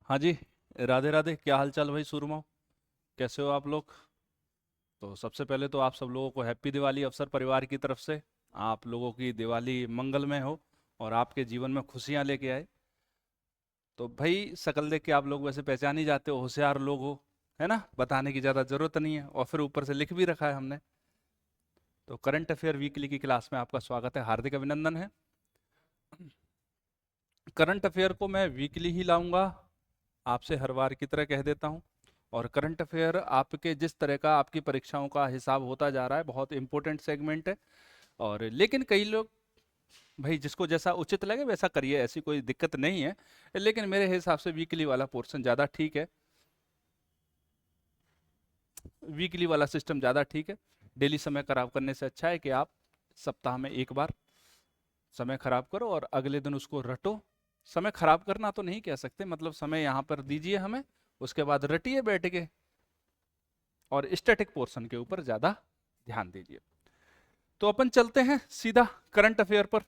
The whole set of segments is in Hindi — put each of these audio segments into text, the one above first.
हाँ जी। राधे राधे, क्या हाल चाल भाई सूरमा? कैसे हो आप लोग? तो सबसे पहले तो आप सब लोगों को हैप्पी दिवाली अवसर परिवार की तरफ से। आप लोगों की दिवाली मंगलमय हो और आपके जीवन में खुशियां लेके आए। तो भाई शकल देख के आप लोग वैसे पहचान ही जाते हो, होशियार लोग हो, है ना? बताने की ज़्यादा ज़रूरत नहीं है, और फिर ऊपर से लिख भी रखा है हमने। तो करंट अफेयर वीकली की क्लास में आपका स्वागत है, हार्दिक अभिनंदन है। करंट अफेयर को मैं वीकली ही लाऊंगा, आपसे हर बार की तरह कह देता हूँ। और करंट अफेयर आपके जिस तरह का आपकी परीक्षाओं का हिसाब होता जा रहा है, बहुत इंपॉर्टेंट सेगमेंट है। और लेकिन कई लोग, भाई जिसको जैसा उचित लगे वैसा करिए, ऐसी कोई दिक्कत नहीं है। लेकिन मेरे हिसाब से वीकली वाला पोर्शन ज़्यादा ठीक है। वीकली वाला सिस्टम ज़्यादा ठीक है। डेली समय खराब करने से अच्छा है कि आप सप्ताह में एक बार समय खराब करो और अगले दिन उसको रटो। समय खराब करना तो नहीं कह सकते, मतलब समय यहाँ पर दीजिए हमें, उसके बाद रटिए बैठ के, और स्टैटिक पोर्शन के ऊपर ज़्यादा ध्यान दीजिए। तो अपन चलते हैं सीधा करंट अफेयर पर।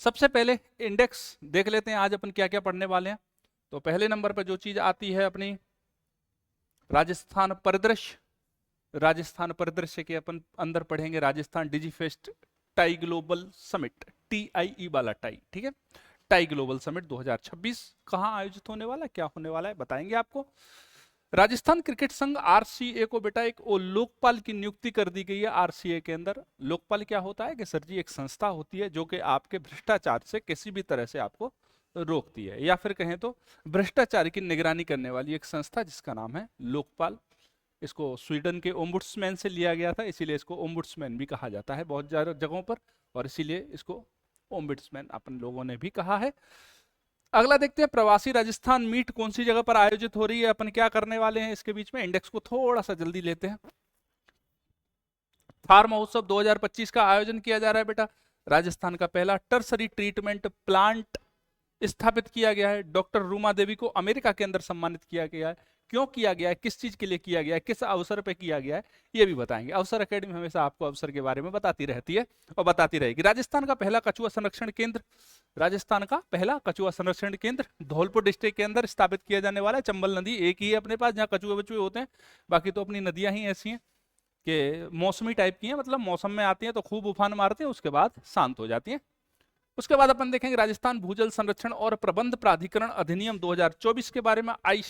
सबसे पहले इंडेक्स देख लेते हैं, आज अपन क्या क्या पढ़ने वाले हैं। तो पहले नंबर पर जो चीज आती है अपनी, राजस्थान परिदृश्य। राजस्थान परिदृश्य के अपन अंदर पढ़ेंगे Rajasthan Digifest tie global summit, TIE वाला टाई, ठीक है। टाई ग्लोबल समिट 2026 कहाँ आयोजित होने वाला है, क्या होने वाला है, बताएंगे आपको। राजस्थान क्रिकेट संघ RCA को बेटा एक लोकपाल की नियुक्ति कर दी गई है। RCA के अंदर लोकपाल क्या होता है कि सर जी, एक संस्था होती है जो कि आपके भ्रष्टाचार से किसी भी तरह से आपको रोकती है, या फिर कहें तो भ्रष्टाचार की निगरानी करने वाली एक संस्था जिसका नाम है लोकपाल। इसको स्वीडन के ओम्बुड्समैन से लिया गया था, इसीलिए इसको ओम्बुड्समैन भी कहा जाता है बहुत ज्यादा जगहों पर, और इसीलिए इसको ओम्बुड्समैन अपन लोगों ने भी कहा है। अगला देखते हैं, प्रवासी राजस्थान मीट कौन सी जगह पर आयोजित हो रही है, अपन क्या करने वाले हैं इसके बीच में। इंडेक्स को थोड़ा सा जल्दी लेते हैं। थार महोत्सव 2025 का आयोजन किया जा रहा है बेटा। राजस्थान का पहला टर्सरी ट्रीटमेंट प्लांट स्थापित किया गया है। डॉक्टर रूमा देवी को अमेरिका के अंदर सम्मानित किया गया है। क्यों किया गया है, किस चीज के लिए किया गया है, किस अवसर पे किया गया है, ये भी बताएंगे। अवसर एकेडमी हमेशा आपको अवसर के बारे में बताती रहती है और बताती रहेगी। राजस्थान का पहला कछुआ संरक्षण केंद्र, राजस्थान का पहला कछुआ संरक्षण केंद्र धौलपुर डिस्ट्रिक्ट के अंदर स्थापित किया जाने वाला है। चंबल नदी एक ही है अपने पास जहाँ कछुए बछुए होते हैं, बाकी तो अपनी नदियां ही ऐसी हैं कि मौसमी टाइप की हैं, मतलब मौसम में आती हैं तो खूब उफान मारती हैं, उसके बाद शांत हो जाती हैं। उसके बाद अपन देखेंगे राजस्थान भूजल संरक्षण और प्रबंध प्राधिकरण अधिनियम 2024 के बारे में। आई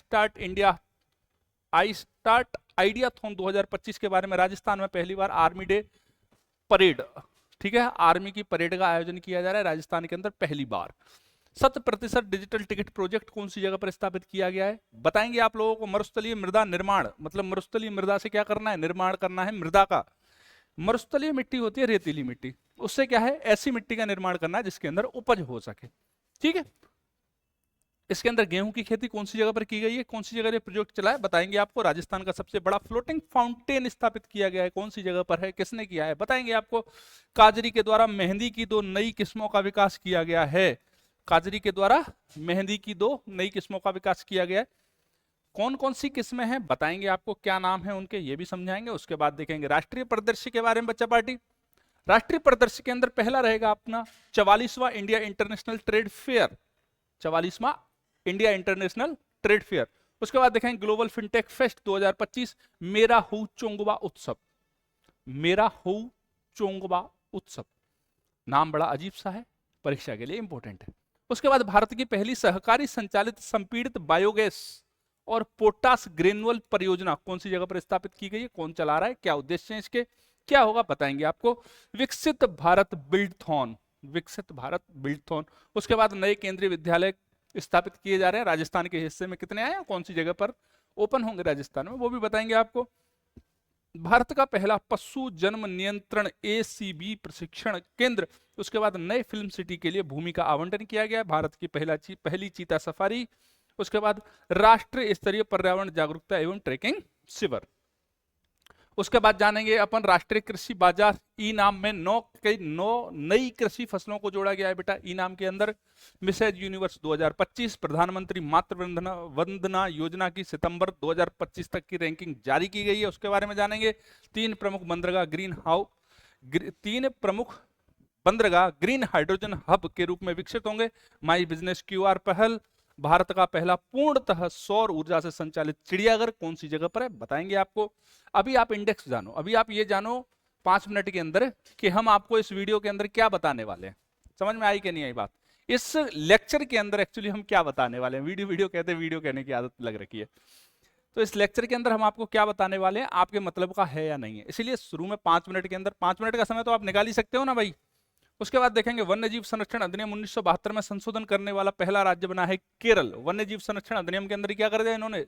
स्टार्ट आइडियाथॉन 2025 के बारे में। राजस्थान में पहली बार आर्मी डे परेड, ठीक है, आर्मी की परेड का आयोजन किया जा रहा है राजस्थान के अंदर पहली बार। 100% डिजिटल टिकट प्रोजेक्ट कौन सी जगह पर स्थापित किया गया है, बताएंगे आप लोगों को। मरुस्थलीय मृदा निर्माण, मतलब मरुस्थलीय मृदा से क्या करना है, निर्माण करना है मृदा का। मरुस्थलीय मिट्टी होती है रेतीली मिट्टी, उससे क्या है, ऐसी मिट्टी का निर्माण करना है जिसके अंदर उपज हो सके, ठीक है। इसके अंदर गेहूं की खेती कौन सी जगह पर की गई है, कौन सी जगह ये प्रोजेक्ट चला है, बताएंगे आपको। राजस्थान का सबसे बड़ा फ्लोटिंग फाउंटेन स्थापित किया गया है, कौन सी जगह पर है, किसने किया है, बताएंगे आपको। काजरी के द्वारा मेहंदी की 2 नई किस्मों का विकास किया गया है। काजरी के द्वारा मेहंदी की 2 नई किस्मों का विकास किया गया है। कौन कौन सी किस्में हैं, बताएंगे आपको, क्या नाम है उनके, ये भी समझाएंगे। उसके बाद देखेंगे राष्ट्रीय परिदृश्य के बारे में बच्चा पार्टी। राष्ट्रीय परिदृश्य के अंदर पहला रहेगा अपना 44वां इंडिया इंटरनेशनल ट्रेड फेयर, 44वां इंडिया इंटरनेशनल ट्रेड फेयर। उसके बाद देखेंगे ग्लोबल फिनटेक फेस्ट 2025, मेरा हु चोंगवा उत्सव। मेरा हु चोंगवा उत्सव, नाम बड़ा अजीब सा है, परीक्षा के लिए इंपॉर्टेंट है। उसके बाद भारत की पहली सहकारी संचालित संपीड़ित बायोगैस और पोटास ग्रेनुअल परियोजना कौन सी जगह पर स्थापित की गई है, कौन चला रहा है, क्या उद्देश्य है इसके, क्या होगा, बताएंगे आपको। विकसित भारत बिल्डथॉन, विकसित भारत बिल्डथॉन। उसके बाद नए केंद्रीय विद्यालय स्थापित किए जा रहे हैं, राजस्थान के हिस्से में कितने आए, कौन सी जगह पर ओपन होंगे राजस्थान में, वो भी बताएंगे आपको। भारत का पहला पशु जन्म नियंत्रण ACB प्रशिक्षण केंद्र। उसके बाद नए फिल्म सिटी के लिए भूमि का आवंटन किया गया, भारत की पहली चीता सफारी। उसके बाद राष्ट्रीय स्तरीय पर्यावरण जागरूकता एवं ट्रैकिंग शिविर। उसके बाद जानेंगे अपन राष्ट्रीय कृषि बाजार ई नाम में 9 नई कृषि फसलों को जोड़ा गया है बेटा ई नाम के अंदर। मिसेज यूनिवर्स 2025, प्रधानमंत्री मातृ वंदना योजना की सितंबर 2025 तक की रैंकिंग जारी की गई है, उसके बारे में जानेंगे। 3 प्रमुख मनरेगा ग्रीन हाउस, 3 प्रमुख बंदरगाह ग्रीन हाइड्रोजन हब के रूप में विकसित होंगे। माई बिजनेस क्यूआर पहल, भारत का पहला पूर्णतः सौर ऊर्जा से संचालित चिड़ियाघर कौन सी जगह पर है, बताएंगे आपको। अभी आप इंडेक्स जानो, अभी आप ये जानो 5 मिनट के अंदर कि हम आपको इस वीडियो के अंदर क्या बताने वाले हैं। समझ में आई कि नहीं आई बात? इस लेक्चर के अंदर एक्चुअली हम क्या बताने वाले हैं, वीडियो वीडियो कहते हैं, वीडियो कहने की आदत लग रखी है। तो इस लेक्चर के अंदर हम आपको क्या बताने वाले हैं, आपके मतलब का है या नहीं है। इसीलिए शुरू में 5 मिनट के अंदर, 5 मिनट का समय तो आप निकाल ही सकते हो ना भाई। उसके बाद देखेंगे वन्य जीव संरक्षण अधिनियम 1972 में संशोधन करने वाला पहला राज्य बना है केरल। वन्य जीव संरक्षण अधिनियम के अंदर क्या कर दिया इन्होंने,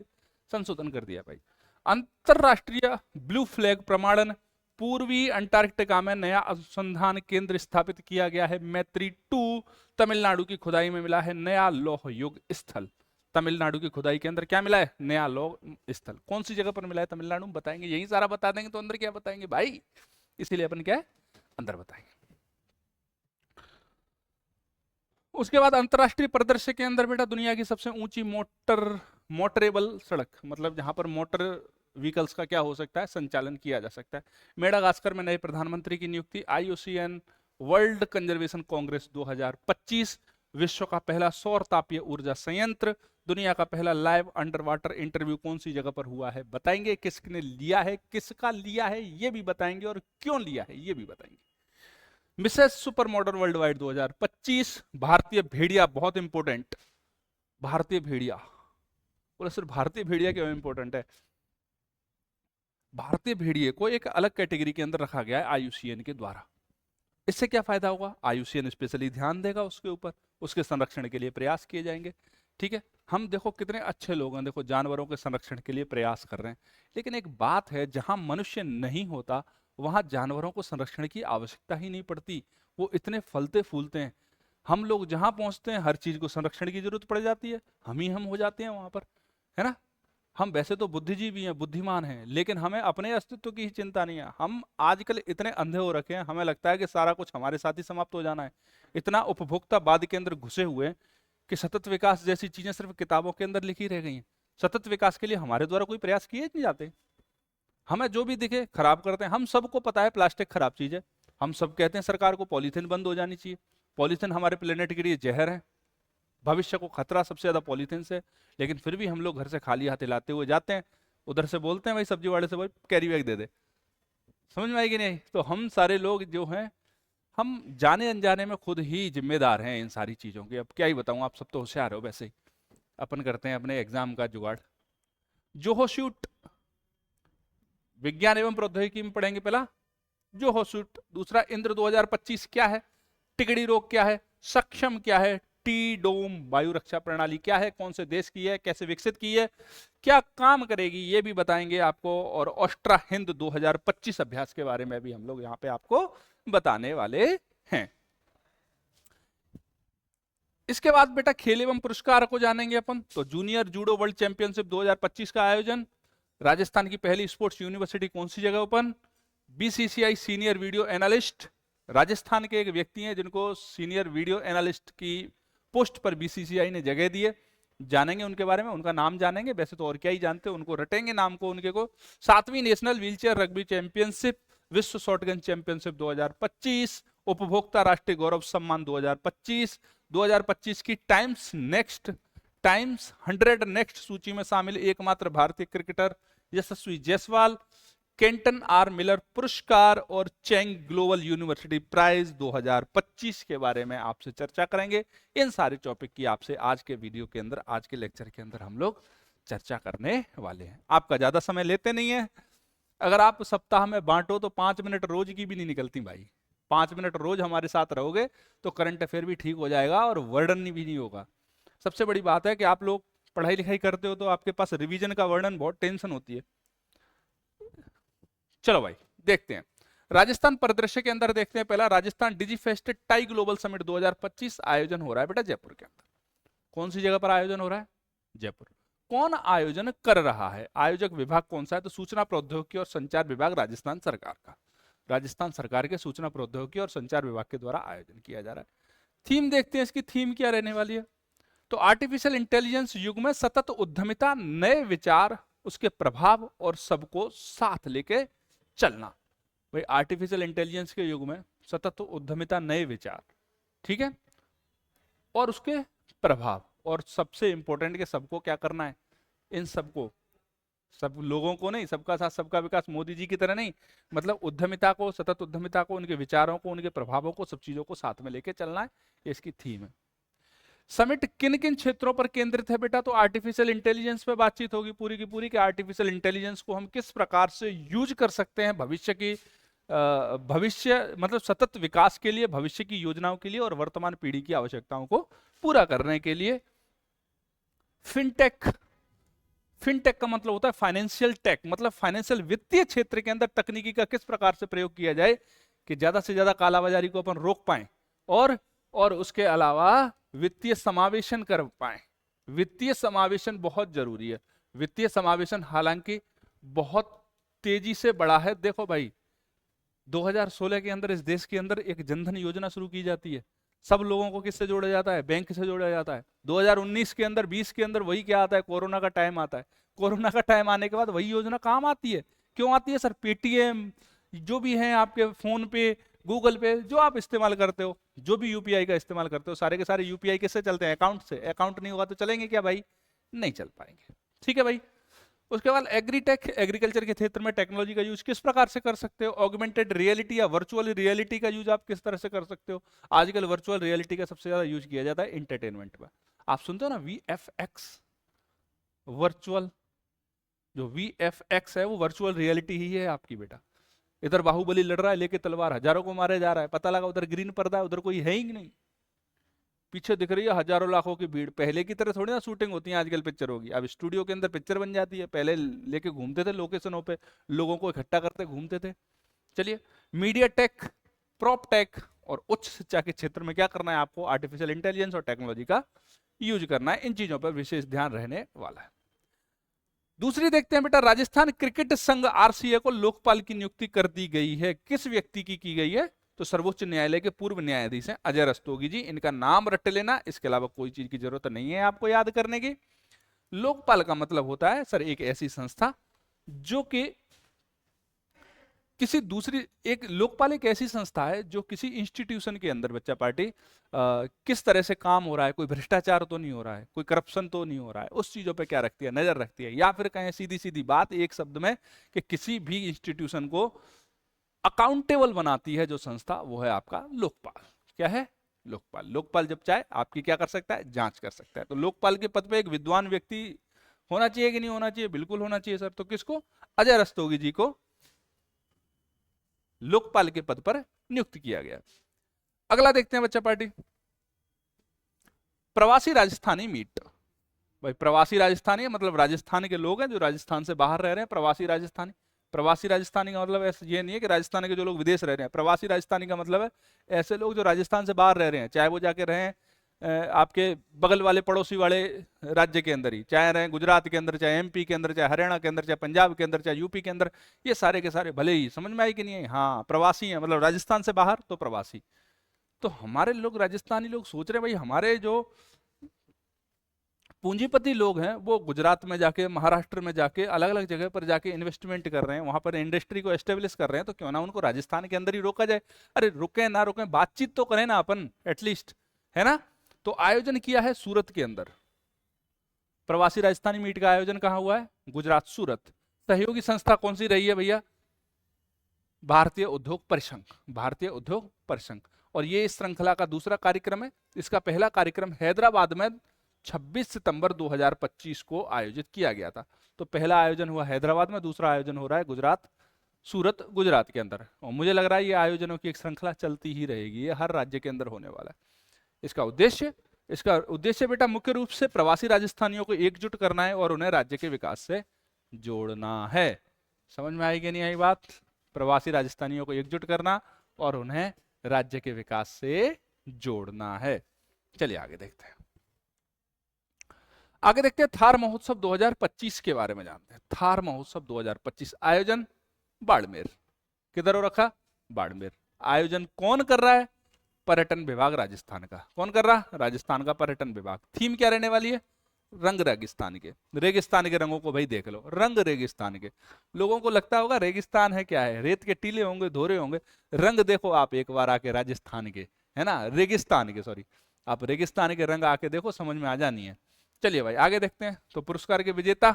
संशोधन कर दिया भाई। अंतरराष्ट्रीय ब्लू फ्लैग प्रमाणन, पूर्वी अंटार्कटिका में नया अनुसंधान केंद्र स्थापित किया गया है मैत्री 2। तमिलनाडु की खुदाई में मिला है नया लौह युग स्थल। तमिलनाडु की खुदाई के अंदर क्या मिला है, नया लौह स्थल। कौन सी जगह पर मिला है तमिलनाडु में, बताएंगे। यही सारा बता देंगे तो अंदर क्या बताएंगे भाई, इसीलिए अपन क्या है अंदर बताएंगे। उसके बाद अंतरराष्ट्रीय परिदृश्य के अंदर बेटा दुनिया की सबसे ऊंची मोटरेबल सड़क, मतलब जहां पर मोटर व्हीकल्स का क्या हो सकता है, संचालन किया जा सकता है। मेडागास्कर में नए प्रधानमंत्री की नियुक्ति। IUCN world conservation Congress 2025। विश्व का पहला सौर तापीय ऊर्जा संयंत्र। दुनिया का पहला लाइव अंडर वाटर इंटरव्यू कौन सी जगह पर हुआ है, बताएंगे। किसने लिया है, किसका लिया है ये भी बताएंगे, और क्यों लिया है ये भी बताएंगे। Mrs super modern world wide 2025। भारतीय भेड़िया बहुत इंपॉर्टेंट, भारतीय भेड़िया, बोला सिर्फ भारतीय भेड़िया क्यों इंपॉर्टेंट है। भारतीय भेड़िए को एक अलग कैटेगरी के अंदर रखा गया है IUCN के द्वारा। इससे क्या फायदा होगा, IUCN स्पेशली ध्यान देगा उसके ऊपर, उसके संरक्षण के लिए प्रयास किए जाएंगे। ठीक है, हम देखो कितने अच्छे लोग हैं, देखो जानवरों के संरक्षण के लिए प्रयास कर रहे हैं। लेकिन एक बात है, जहां मनुष्य नहीं होता वहां जानवरों को संरक्षण की आवश्यकता ही नहीं पड़ती, वो इतने फलते फूलते हैं। हम लोग जहां पहुंचते हैं हर चीज को संरक्षण की जरूरत पड़ जाती है, हम हो जाते हैं वहां पर, है ना। हम वैसे तो बुद्धिजीवी हैं, बुद्धिमान हैं, लेकिन हमें अपने अस्तित्व की ही चिंता नहीं है। हम आजकल इतने अंधे हो रखे हैं, हमें लगता है कि सारा कुछ हमारे साथ ही समाप्त हो जाना है। इतना उपभोक्तावाद के अंदर घुसे हुए हैं कि सतत विकास जैसी चीजें सिर्फ किताबों के अंदर लिखी रह गई हैं। सतत विकास के लिए हमारे द्वारा कोई प्रयास किए नहीं जाते। हमें जो भी दिखे खराब करते हैं। हम सबको पता है प्लास्टिक खराब चीज है, हम सब कहते हैं सरकार को पॉलीथीन बंद हो जानी चाहिए। पॉलीथीन हमारे प्लेनेट के लिए जहर है, भविष्य को खतरा सबसे ज्यादा पॉलीथीन से। लेकिन फिर भी हम लोग घर से खाली हाथ हिलाते हुए जाते हैं, उधर से बोलते हैं भाई सब्जी वाले से भाई कैरी बैग दे दे। समझ में आएगी नहीं। तो हम सारे लोग जो हैं, हम जाने अनजाने में खुद ही जिम्मेदार हैं इन सारी चीजों के। अब क्या ही बताऊं, आप सब तो होशियार हो वैसे ही। अपन करते हैं अपने एग्जाम का जुगाड़। जोहो शूट विज्ञान एवं प्रौद्योगिकी में पढ़ेंगे पहला जोहो शूट। दूसरा इंद्र 2025 क्या है, टिकड़ी रोग क्या है, सक्षम क्या है, टी डोम वायु रक्षा प्रणाली क्या है, कौन से देश की है, कैसे विकसित की है, क्या काम करेगी ये भी बताएंगे आपको। और ऑस्ट्रा हिंद 2025 अभ्यास के बारे में भी हम लोग यहाँ पे आपको बताने वाले हैं। इसके बाद बेटा खेल एवं पुरस्कार को जानेंगे अपन। तो जूनियर जूडो वर्ल्ड चैंपियनशिप 2025 का आयोजन। राजस्थान की पहली स्पोर्ट्स यूनिवर्सिटी कौन सी जगह open. BCCI senior video analyst, Rajasthan के एक व्यक्ति हैं जिनको सीनियर वीडियो एनालिस्ट की पोस्ट पर BCCI ने जगह दी है, जानेंगे उनके बारे में, उनका नाम जानेंगे। वैसे तो और क्या ही जानते हैं, उनको रटेंगे नाम को उनके को। 7वीं नेशनल व्हीलचेयर रग्बी चैंपियनशिप, विश्व शॉटगन चैंपियनशिप 2025, उपभोक्ता राष्ट्रीय गौरव सम्मान 2025। 2025 की टाइम्स 100 नेक्स्ट सूची में शामिल एकमात्र भारतीय क्रिकेटर यशस्वी जायसवाल। केंटन R मिलर पुरस्कार और चैंग ग्लोबल यूनिवर्सिटी प्राइज 2025 के बारे में आपसे चर्चा करेंगे। इन सारे टॉपिक की आपसे आज के वीडियो के अंदर, आज के लेक्चर के अंदर हम लोग चर्चा करने वाले हैं। आपका ज्यादा समय लेते नहीं है। अगर आप सप्ताह में बांटो तो 5 मिनट रोज की भी नहीं निकलती भाई। 5 मिनट रोज हमारे साथ रहोगे तो करंट अफेयर भी ठीक हो जाएगा और वर्णन भी नहीं होगा। सबसे बड़ी बात है कि आप लोग पढ़ाई लिखाई करते हो तो आपके पास रिवीजन का वर्णन बहुत टेंशन होती है। चलो भाई देखते हैं, राजस्थान परिदृश्य के अंदर देखते हैं। पहला Rajasthan Digifest tie global summit 2025 आयोजन हो रहा है बेटा जयपुर के अंदर। कौन सी जगह पर आयोजन हो रहा है, जयपुर। कौन आयोजन कर रहा है, आयोजक विभाग कौन सा है, तो सूचना प्रौद्योगिकी और संचार विभाग राजस्थान सरकार का। राजस्थान सरकार के सूचना प्रौद्योगिकी और संचार विभाग के द्वारा आयोजन किया जा रहा है। थीम देखते हैं, इसकी थीम क्या रहने वाली है। तो आर्टिफिशियल इंटेलिजेंस युग में सतत उद्यमिता, नए विचार, उसके प्रभाव और सबको साथ लेके चलना। भाई आर्टिफिशियल इंटेलिजेंस के युग में सतत उद्यमिता, नए विचार, ठीक है, और उसके प्रभाव, और सबसे इंपॉर्टेंट कि सबको क्या करना है, इन सबको, सब लोगों को नहीं, सबका साथ सबका विकास मोदी जी की तरह नहीं, मतलब उद्यमिता को, सतत उद्यमिता को, उनके विचारों को, उनके प्रभावों को, सब चीजों को साथ में लेके चलना है, ये इसकी थीम है। समिट किन किन क्षेत्रों पर केंद्रित है बेटा, तो आर्टिफिशियल इंटेलिजेंस पे बातचीत होगी पूरी की पूरी, कि आर्टिफिशियल इंटेलिजेंस को हम किस प्रकार से यूज कर सकते हैं भविष्य की, भविष्य मतलब सतत विकास के लिए, भविष्य की योजनाओं के लिए और वर्तमान पीढ़ी की आवश्यकताओं को पूरा करने के लिए। फिनटेक, फिनटेक का मतलब होता है फाइनेंशियल टेक, मतलब फाइनेंशियल वित्तीय क्षेत्र के अंदर तकनीकी का किस प्रकार से प्रयोग किया जाए कि ज्यादा से ज्यादा कालाबाजारी को अपन रोक पाए, और उसके अलावा वित्तीय समावेशन कर पाए। वित्तीय समावेशन बहुत जरूरी है। वित्तीय समावेशन हालांकि बहुत तेजी से बढ़ा है। देखो भाई, 2016 के अंदर इस देश के अंदर एक जनधन योजना शुरू की जाती है, सब लोगों को किससे जोड़ा जाता है, बैंक से जोड़ा जाता है। 2019 के अंदर, 20 के अंदर वही क्या आता है, कोरोना का टाइम आता है। कोरोना का टाइम आने के बाद वही योजना काम आती है। क्यों आती है सर? पेटीएम, जो भी है आपके फोन पे, गूगल पे, जो आप इस्तेमाल करते हो, जो भी यूपीआई का इस्तेमाल करते हो, सारे के सारे यूपीआई किससे चलते हैं, अकाउंट से। अकाउंट नहीं होगा तो चलेंगे क्या भाई? नहीं चल पाएंगे। ठीक है भाई। उसके बाद एग्रीटेक, एग्रीकल्चर के क्षेत्र में टेक्नोलॉजी का यूज किस प्रकार से कर सकते हो। ऑगमेंटेड रियलिटी या वर्चुअल रियलिटी का यूज आप किस तरह से कर सकते हो। आजकल वर्चुअल रियलिटी का सबसे ज्यादा यूज किया जाता है इंटरटेनमेंट में। आप सुनते हो ना VFX, वर्चुअल, जो VFX है वो वर्चुअल रियलिटी ही है आपकी बेटा। इधर बाहुबली लड़ रहा है लेके तलवार, हजारों को मारे जा रहा है, पता लगा उधर ग्रीन पर्दा है, उधर कोई है ही नहीं, पीछे दिख रही है हजारों लाखों की भीड़। पहले की तरह थोड़ी ना शूटिंग होती है आजकल पिक्चर होगी, अब स्टूडियो के अंदर पिक्चर बन जाती है। पहले लेके घूमते थे लोकेशनों पे, लोगों को इकट्ठा करते घूमते थे। चलिए, मीडिया टेक, प्रॉप टेक और उच्च शिक्षा के क्षेत्र में क्या करना है आपको, आर्टिफिशियल इंटेलिजेंस और टेक्नोलॉजी का यूज करना है। इन चीजों पर विशेष ध्यान रहने वाला है। दूसरी देखते हैं बेटा, राजस्थान क्रिकेट संघ RCA को लोकपाल की नियुक्ति कर दी गई है। किस व्यक्ति की गई है? तो सर्वोच्च न्यायालय के पूर्व न्यायाधीश हैं अजय रस्तोगी जी। इनका नाम रट लेना, इसके अलावा कोई चीज की जरूरत नहीं है आपको याद करने की। लोकपाल का मतलब होता है सर एक ऐसी संस्था जो कि किसी दूसरी, एक लोकपाल एक ऐसी संस्था है जो किसी इंस्टीट्यूशन के अंदर, बच्चा पार्टी किस तरह से काम हो रहा है, कोई भ्रष्टाचार तो नहीं हो रहा है, कोई करप्शन तो नहीं हो रहा है, उस चीजों पे क्या रखती है, नजर रखती है। या फिर कहें सीधी सीधी बात एक शब्द में कि किसी भी इंस्टीट्यूशन को अकाउंटेबल बनाती है जो संस्था, वो है आपका लोकपाल। क्या है? लोकपाल। लोकपाल जब चाहे आपकी क्या कर सकता है, जांच कर सकता है। तो लोकपाल के पद पे एक विद्वान व्यक्ति होना चाहिए कि नहीं होना चाहिए? बिल्कुल होना चाहिए सर। तो किसको? अजय रस्तोगी जी को लोकपाल के पद पर नियुक्त किया गया। अगला देखते हैं बच्चा पार्टी, प्रवासी राजस्थानी मीट। भाई प्रवासी राजस्थानी मतलब राजस्थान के लोग हैं जो राजस्थान से बाहर रह रहे हैं, प्रवासी राजस्थानी। प्रवासी राजस्थानी का मतलब ऐसे ये नहीं है कि राजस्थान के जो लोग विदेश रह रहे हैं। प्रवासी राजस्थानी का मतलब है ऐसे लोग जो राजस्थान से बाहर रह रहे हैं, चाहे वो जाके रहें आपके बगल वाले पड़ोसी वाले राज्य के अंदर ही, चाहे रहें गुजरात के अंदर, चाहे MP के अंदर, चाहे हरियाणा के अंदर, चाहे पंजाब के अंदर, चाहे यूपी के अंदर, ये सारे के सारे भले ही। समझ में आई कि नहीं है? हाँ, प्रवासी है मतलब राजस्थान से बाहर, तो प्रवासी। तो हमारे लोग राजस्थानी लोग सोच रहे हैं भाई हमारे जो पूंजीपति लोग हैं वो गुजरात में जाके, महाराष्ट्र में जाके, अलग अलग जगह पर जाके इन्वेस्टमेंट कर रहे हैं, वहां पर इंडस्ट्री को एस्टेब्लिश कर रहे हैं, तो क्यों ना उनको राजस्थान के अंदर ही रोका जाए। अरे रुके ना रुके, बातचीत तो करें ना अपन एटलीस्ट, है ना। तो आयोजन किया है सूरत के अंदर। प्रवासी राजस्थानी मीट का आयोजन कहाँ हुआ है? गुजरात, सूरत। सहयोगी संस्था कौन सी रही है भैया? भारतीय उद्योग परिसंघ, भारतीय उद्योग परिसंघ। और ये इस श्रृंखला का दूसरा कार्यक्रम है। इसका पहला कार्यक्रम हैदराबाद में 26 सितंबर 2025 को आयोजित किया गया था। तो पहला आयोजन हुआ हैदराबाद में, दूसरा आयोजन हो रहा है गुजरात, सूरत, गुजरात के अंदर। और मुझे लग रहा है ये आयोजनों की एक श्रृंखला चलती ही रहेगी, ये हर राज्य के अंदर होने वाला है। इसका उद्देश्य बेटा मुख्य रूप से प्रवासी राजस्थानियों को एकजुट करना है और उन्हें राज्य के विकास से जोड़ना है। समझ में आई कि नहीं आई बात? प्रवासी राजस्थानियों को एकजुट करना और उन्हें राज्य के विकास से जोड़ना है। चलिए आगे देखते हैं। आगे देखते हैं थार महोत्सव 2025 के बारे में जानते हैं। थार महोत्सव 2025 आयोजन बाड़मेर। किधर हो रखा? बाड़मेर। आयोजन कौन कर रहा है? पर्यटन विभाग राजस्थान का। कौन कर रहा? राजस्थान का पर्यटन विभाग। थीम क्या रहने वाली है? रंग रेगिस्तान के रंगों को भाई देख लो, रंग रेगिस्तान के। लोगों को लगता होगा रेगिस्तान है क्या है, रेत के टीले होंगे, धोरे होंगे। रंग देखो आप एक बार आके राजस्थान के, है ना, रेगिस्तान के, सॉरी, आप रेगिस्तान के रंग आके देखो, समझ में आ जानी है। चलिए भाई आगे देखते हैं। तो पुरस्कार के विजेता,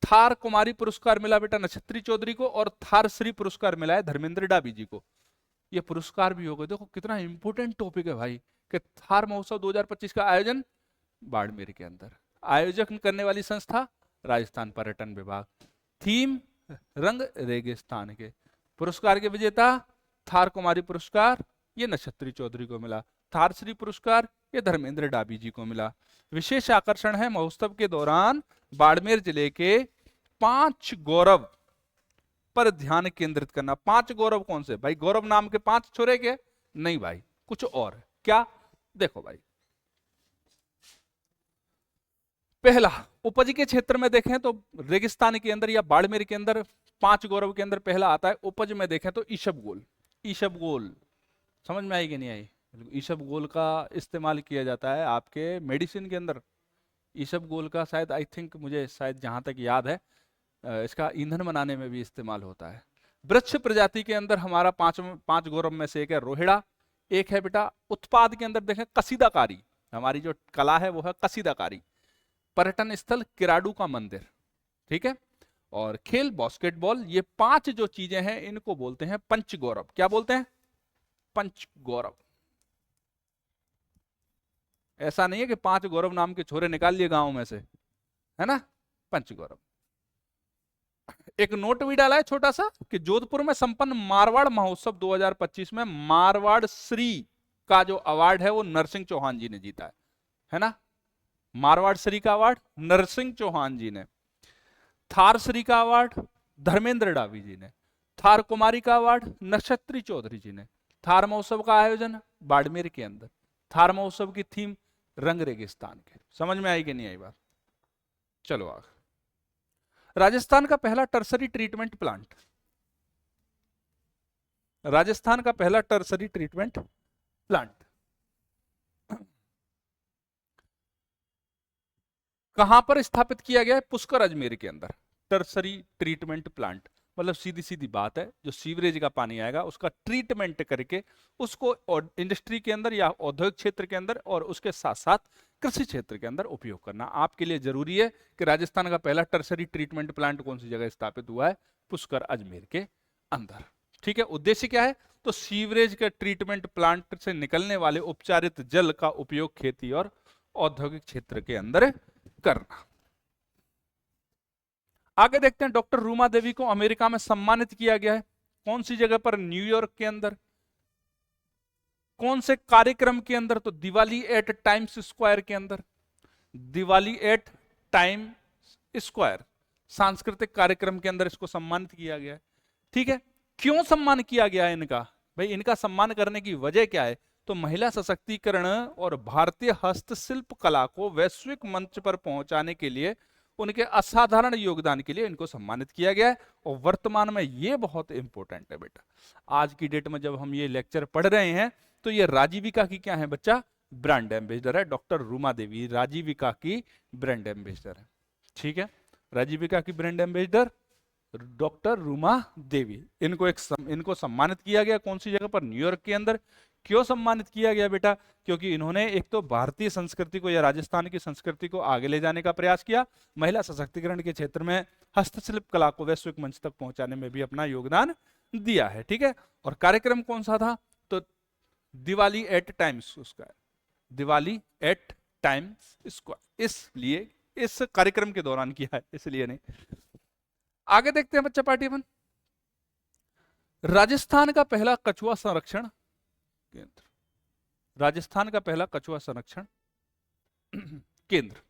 थार कुमारी पुरस्कार मिला बेटा नक्षत्री चौधरी को, और थार श्री पुरस्कार मिला है धर्मेंद्र डाबी जी को। ये पुरस्कार भी हो गए। देखो कितना इंपोर्टेंट टॉपिक है भाई, कि थार महोत्सव 2025 का आयोजन बाड़मेर के अंदर, आयोजन करने वाली संस्था राजस्थान पर्यटन विभाग, थीम रंग रेगिस्तान के, पुरस्कार के विजेता थार कुमारी पुरस्कार ये नक्षत्री चौधरी को मिला, थार श्री पुरस्कार ये धर्मेंद्र डाबी जी को मिला। विशेष आकर्षण है महोत्सव के दौरान बाड़मेर जिले के 5 गौरव पर ध्यान केंद्रित करना। 5 गौरव कौन से भाई, गौरव नाम के 5 छोरे के नहीं भाई, कुछ और है। क्या, देखो भाई, पहला उपज के क्षेत्र में देखें तो रेगिस्तान के अंदर या बाड़मेर के अंदर 5 गौरव के अंदर पहला आता है। उपज में देखें तो ईशबगोल, ईशबगोल समझ में आई कि नहीं आई? ईशबगोल का इस्तेमाल किया जाता है आपके मेडिसिन के अंदर। ईशबगोल का शायद, आई थिंक, मुझे शायद जहां तक याद है, इसका ईंधन बनाने में भी इस्तेमाल होता है। वृक्ष प्रजाति के अंदर हमारा 5 गौरव में से एक है रोहिड़ा, एक है बेटा उत्पाद के अंदर देखें कसीदाकारी, हमारी जो कला है वो है कसीदाकारी। पर्यटन स्थल किराडू का मंदिर, ठीक है, और खेल बास्केटबॉल। ये 5 जो चीजें हैं इनको बोलते हैं पंच गौरव। क्या बोलते हैं? पंच गौरव। ऐसा नहीं है कि 5 गौरव नाम के छोरे निकाल लिए गांव में से, है ना, पंच गौरव। एक नोट भी डाला है छोटा सा कि जोधपुर में संपन्न मारवाड़ महोत्सव 2025 में मारवाड़ श्री का जो अवार्ड है वो नरसिंह चौहान जी ने जीता है ना। मारवाड़ श्री का अवार्ड नरसिंह चौहान जी ने, थार श्री का अवार्ड धर्मेंद्र डाबी जी ने, थार कुमारी का अवार्ड नक्षत्री चौधरी जी ने। थार महोत्सव का आयोजन बाड़मेर के अंदर, थार महोत्सव की थीम रंग रेगिस्तान के। समझ में आई कि नहीं आई बात? चलो आगे। राजस्थान का पहला टर्सरी ट्रीटमेंट प्लांट, राजस्थान का पहला टर्सरी ट्रीटमेंट प्लांट कहां पर स्थापित किया गया है? पुष्कर अजमेर के अंदर। टर्सरी ट्रीटमेंट प्लांट मतलब सीधी सीधी बात है, जो सीवरेज का पानी आएगा उसका ट्रीटमेंट करके उसको इंडस्ट्री के अंदर या औद्योगिक क्षेत्र के अंदर और उसके साथ साथ कृषि क्षेत्र के अंदर उपयोग करना आपके लिए जरूरी है। कि राजस्थान का पहला टर्सरी ट्रीटमेंट प्लांट कौन सी जगह स्थापित हुआ है? पुष्कर अजमेर के अंदर। ठीक है, उद्देश्य क्या है? तो सीवरेज के ट्रीटमेंट प्लांट से निकलने वाले उपचारित जल का उपयोग खेती और औद्योगिक क्षेत्र के अंदर करना। आगे देखते हैं, डॉक्टर रूमा देवी को अमेरिका में सम्मानित किया गया है। कौन सी जगह पर? न्यूयॉर्क के अंदर। कौन से कार्यक्रम के अंदर? तो दिवाली एट टाइम्स स्क्वायर के अंदर। दिवाली एट टाइम्स स्क्वायर सांस्कृतिक कार्यक्रम के अंदर इसको सम्मानित किया गया है। ठीक है, क्यों सम्मान किया गया है इनका? भाई इनका सम्मान करने की वजह क्या है? तो महिला सशक्तिकरण और भारतीय हस्तशिल्प कला को वैश्विक मंच पर पहुंचाने के लिए उनके असाधारण योगदान के लिए इनको सम्मानित किया गया है। और वर्तमान में ये बहुत इंपॉर्टेंट है बेटा, आज की डेट में जब हम ये लेक्चर पढ़ रहे हैं तो ये राजीविका की क्या है बच्चा? ब्रांड एम्बेसडर है। डॉक्टर रूमा देवी राजीविका की ब्रांड एम्बेसडर है। ठीक है, राजीविका की brand ambassador doctor Ruma Devi. इनको सम्मानित किया गया कौन सी जगह पर? न्यूयॉर्क के अंदर। क्यों सम्मानित किया गया बेटा? क्योंकि इन्होंने एक तो भारतीय संस्कृति को या राजस्थान की संस्कृति को आगे ले जाने का प्रयास किया, महिला सशक्तिकरण के क्षेत्र में हस्तशिल्प कला को वैश्विक मंच तक पहुंचाने में भी अपना योगदान दिया है। ठीक है, और कार्यक्रम कौन सा था? तो Diwali at Times Square, Diwali at Times Square, इसलिए इस कार्यक्रम के दौरान किया है, इसलिए नहीं। आगे देखते हैं बच्चा पार्टीवन। राजस्थान का पहला कछुआ संरक्षण केंद्र, राजस्थान का पहला कछुआ संरक्षण केंद्र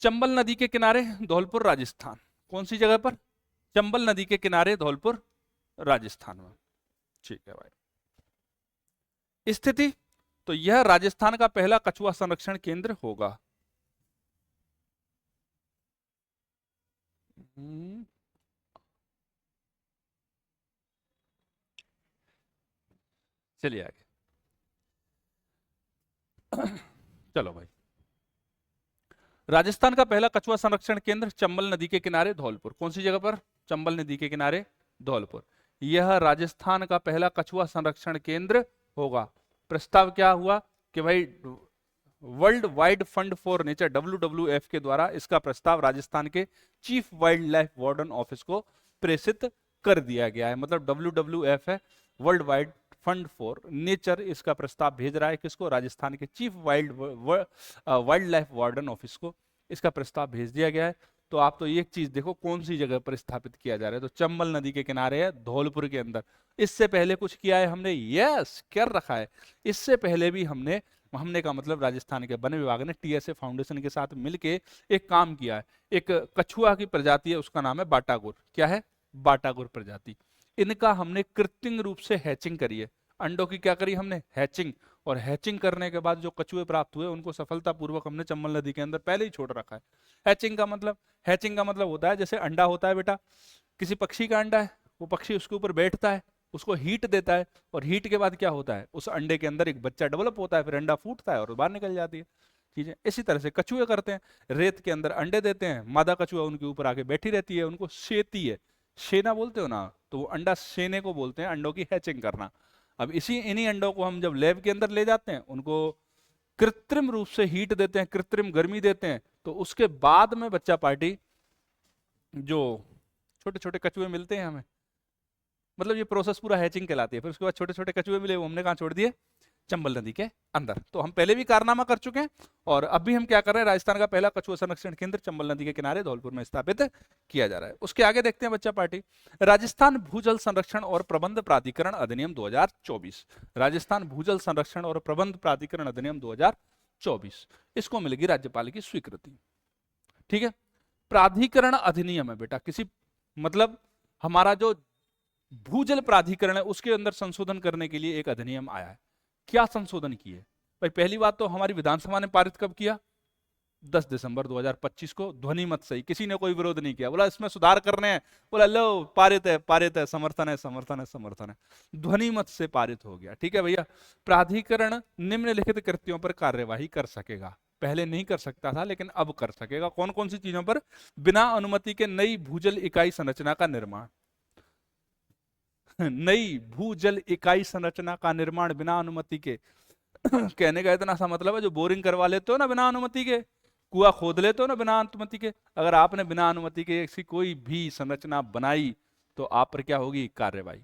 चंबल नदी के किनारे धौलपुर राजस्थान। कौन सी जगह पर? चंबल नदी के किनारे धौलपुर राजस्थान में। ठीक है भाई, स्थिति तो यह राजस्थान का पहला कछुआ संरक्षण केंद्र होगा। चलिए आगे। चलो भाई, राजस्थान का पहला कछुआ संरक्षण केंद्र चंबल नदी के किनारे धौलपुर। कौन सी जगह पर? चंबल नदी के किनारे धौलपुर। यह राजस्थान का पहला कछुआ संरक्षण केंद्र होगा। प्रस्ताव क्या हुआ कि भाई world wide fund for nature WWF के द्वारा इसका प्रस्ताव राजस्थान के chief wild life warden office को प्रेषित कर दिया गया है। मतलब WWF है, world wide fund for nature, इसका प्रस्ताव भेज रहा है किसको? राजस्थान के chief wild life warden office को इसका प्रस्ताव भेज दिया गया है। तो आप तो एक चीज देखो कौन सी जगह पर स्थापित किया जा रहा है, तो चंबल नदी के किनारे है, धौलपुर के अंदर। इससे पहले कुछ किया है हमने? यस, कर रखा है। इससे पहले भी हमने का मतलब राजस्थान के वन विभाग ने TSA फाउंडेशन के साथ मिलके एक काम किया है। एक कछुआ की प्रजाति है, उसका नाम है बाटागुर। क्या है? बाटागुर प्रजाति। इनका हमने कृत्रिम रूप से हैचिंग करी है। अंडों की क्या करी हमने? हैचिंग। और हैचिंग करने के बाद जो कछुए प्राप्त हुए उनको सफलतापूर्वक हमने चंबल नदी के अंदर पहले ही छोड़ रखा है। हैचिंग का मतलब होता है, जैसे अंडा होता है बेटा, किसी पक्षी का अंडा है, वो पक्षी उसके ऊपर बैठता है, उसको हीट देता है, और हीट के बाद क्या होता है? उस अंडे के अंदर एक बच्चा डेवलप होता है, फिर अंडा फूटता है और बाहर निकल जाती है। ठीक है, इसी तरह से कछुए करते हैं, रेत के अंदर अंडे देते हैं, मादा कछुआ उनके ऊपर आके बैठी रहती है, उनको सेती है, सेना बोलते हो ना, तो वो अंडा सेने को बोलते हैं, अंडों की हैचिंग करना। अब इन्हीं अंडों को हम जब लैब के अंदर ले जाते हैं, उनको कृत्रिम रूप से हीट देते हैं, कृत्रिम गर्मी देते हैं, तो उसके बाद में बच्चा पार्टी, जो छोटे छोटे कछुए मिलते हैं हमें, मतलब ये प्रोसेस पूरा हैचिंग कहलाती है। फिर उसके बाद छोटे छोटे कछुए मिले, वो हमने कहाँ छोड़ दिए? चंबल नदी के अंदर। तो हम पहले भी कारनामा कर चुके हैं, और अभी हम क्या कर रहे हैं? राजस्थान का पहला कछुआ संरक्षण केंद्र चंबल नदी के किनारे धौलपुर में स्थापित किया जा रहा है। उसके आगे देखते हैं बच्चा पार्टी, राजस्थान भूजल संरक्षण और प्रबंध प्राधिकरण अधिनियम 2024। राजस्थान भूजल संरक्षण और प्रबंध प्राधिकरण अधिनियम 2024, इसको मिलेगी राज्यपाल की स्वीकृति। ठीक है, प्राधिकरण अधिनियम है बेटा, किसी मतलब हमारा जो भूजल प्राधिकरण है उसके अंदर संशोधन करने के लिए एक अधिनियम आया है। क्या संशोधन किए भाई? पहली बात तो हमारी विधानसभा ने पारित कब किया? 10 दिसंबर 2025 को, ध्वनि मत सही, किसी ने कोई विरोध नहीं किया, बोला इसमें सुधार करने हैं, बोला लो पारित है, समर्थन है, ध्वनि मत से पारित हो गया। ठीक है भैया, प्राधिकरण निम्नलिखित कृत्यों पर कार्यवाही कर सकेगा। पहले नहीं कर सकता था, लेकिन अब कर सकेगा। कौन कौन सी चीजों पर? बिना अनुमति के नई भूजल इकाई संरचना का निर्माण, नई भूजल इकाई संरचना का निर्माण बिना अनुमति के। कहने का इतना सा मतलब है, जो बोरिंग करवा लेते हो ना बिना अनुमति के, कुआं खोद लेते हो ना बिना अनुमति के, अगर आपने बिना अनुमति के ऐसी कोई भी संरचना बनाई तो आप पर क्या होगी? कार्रवाई।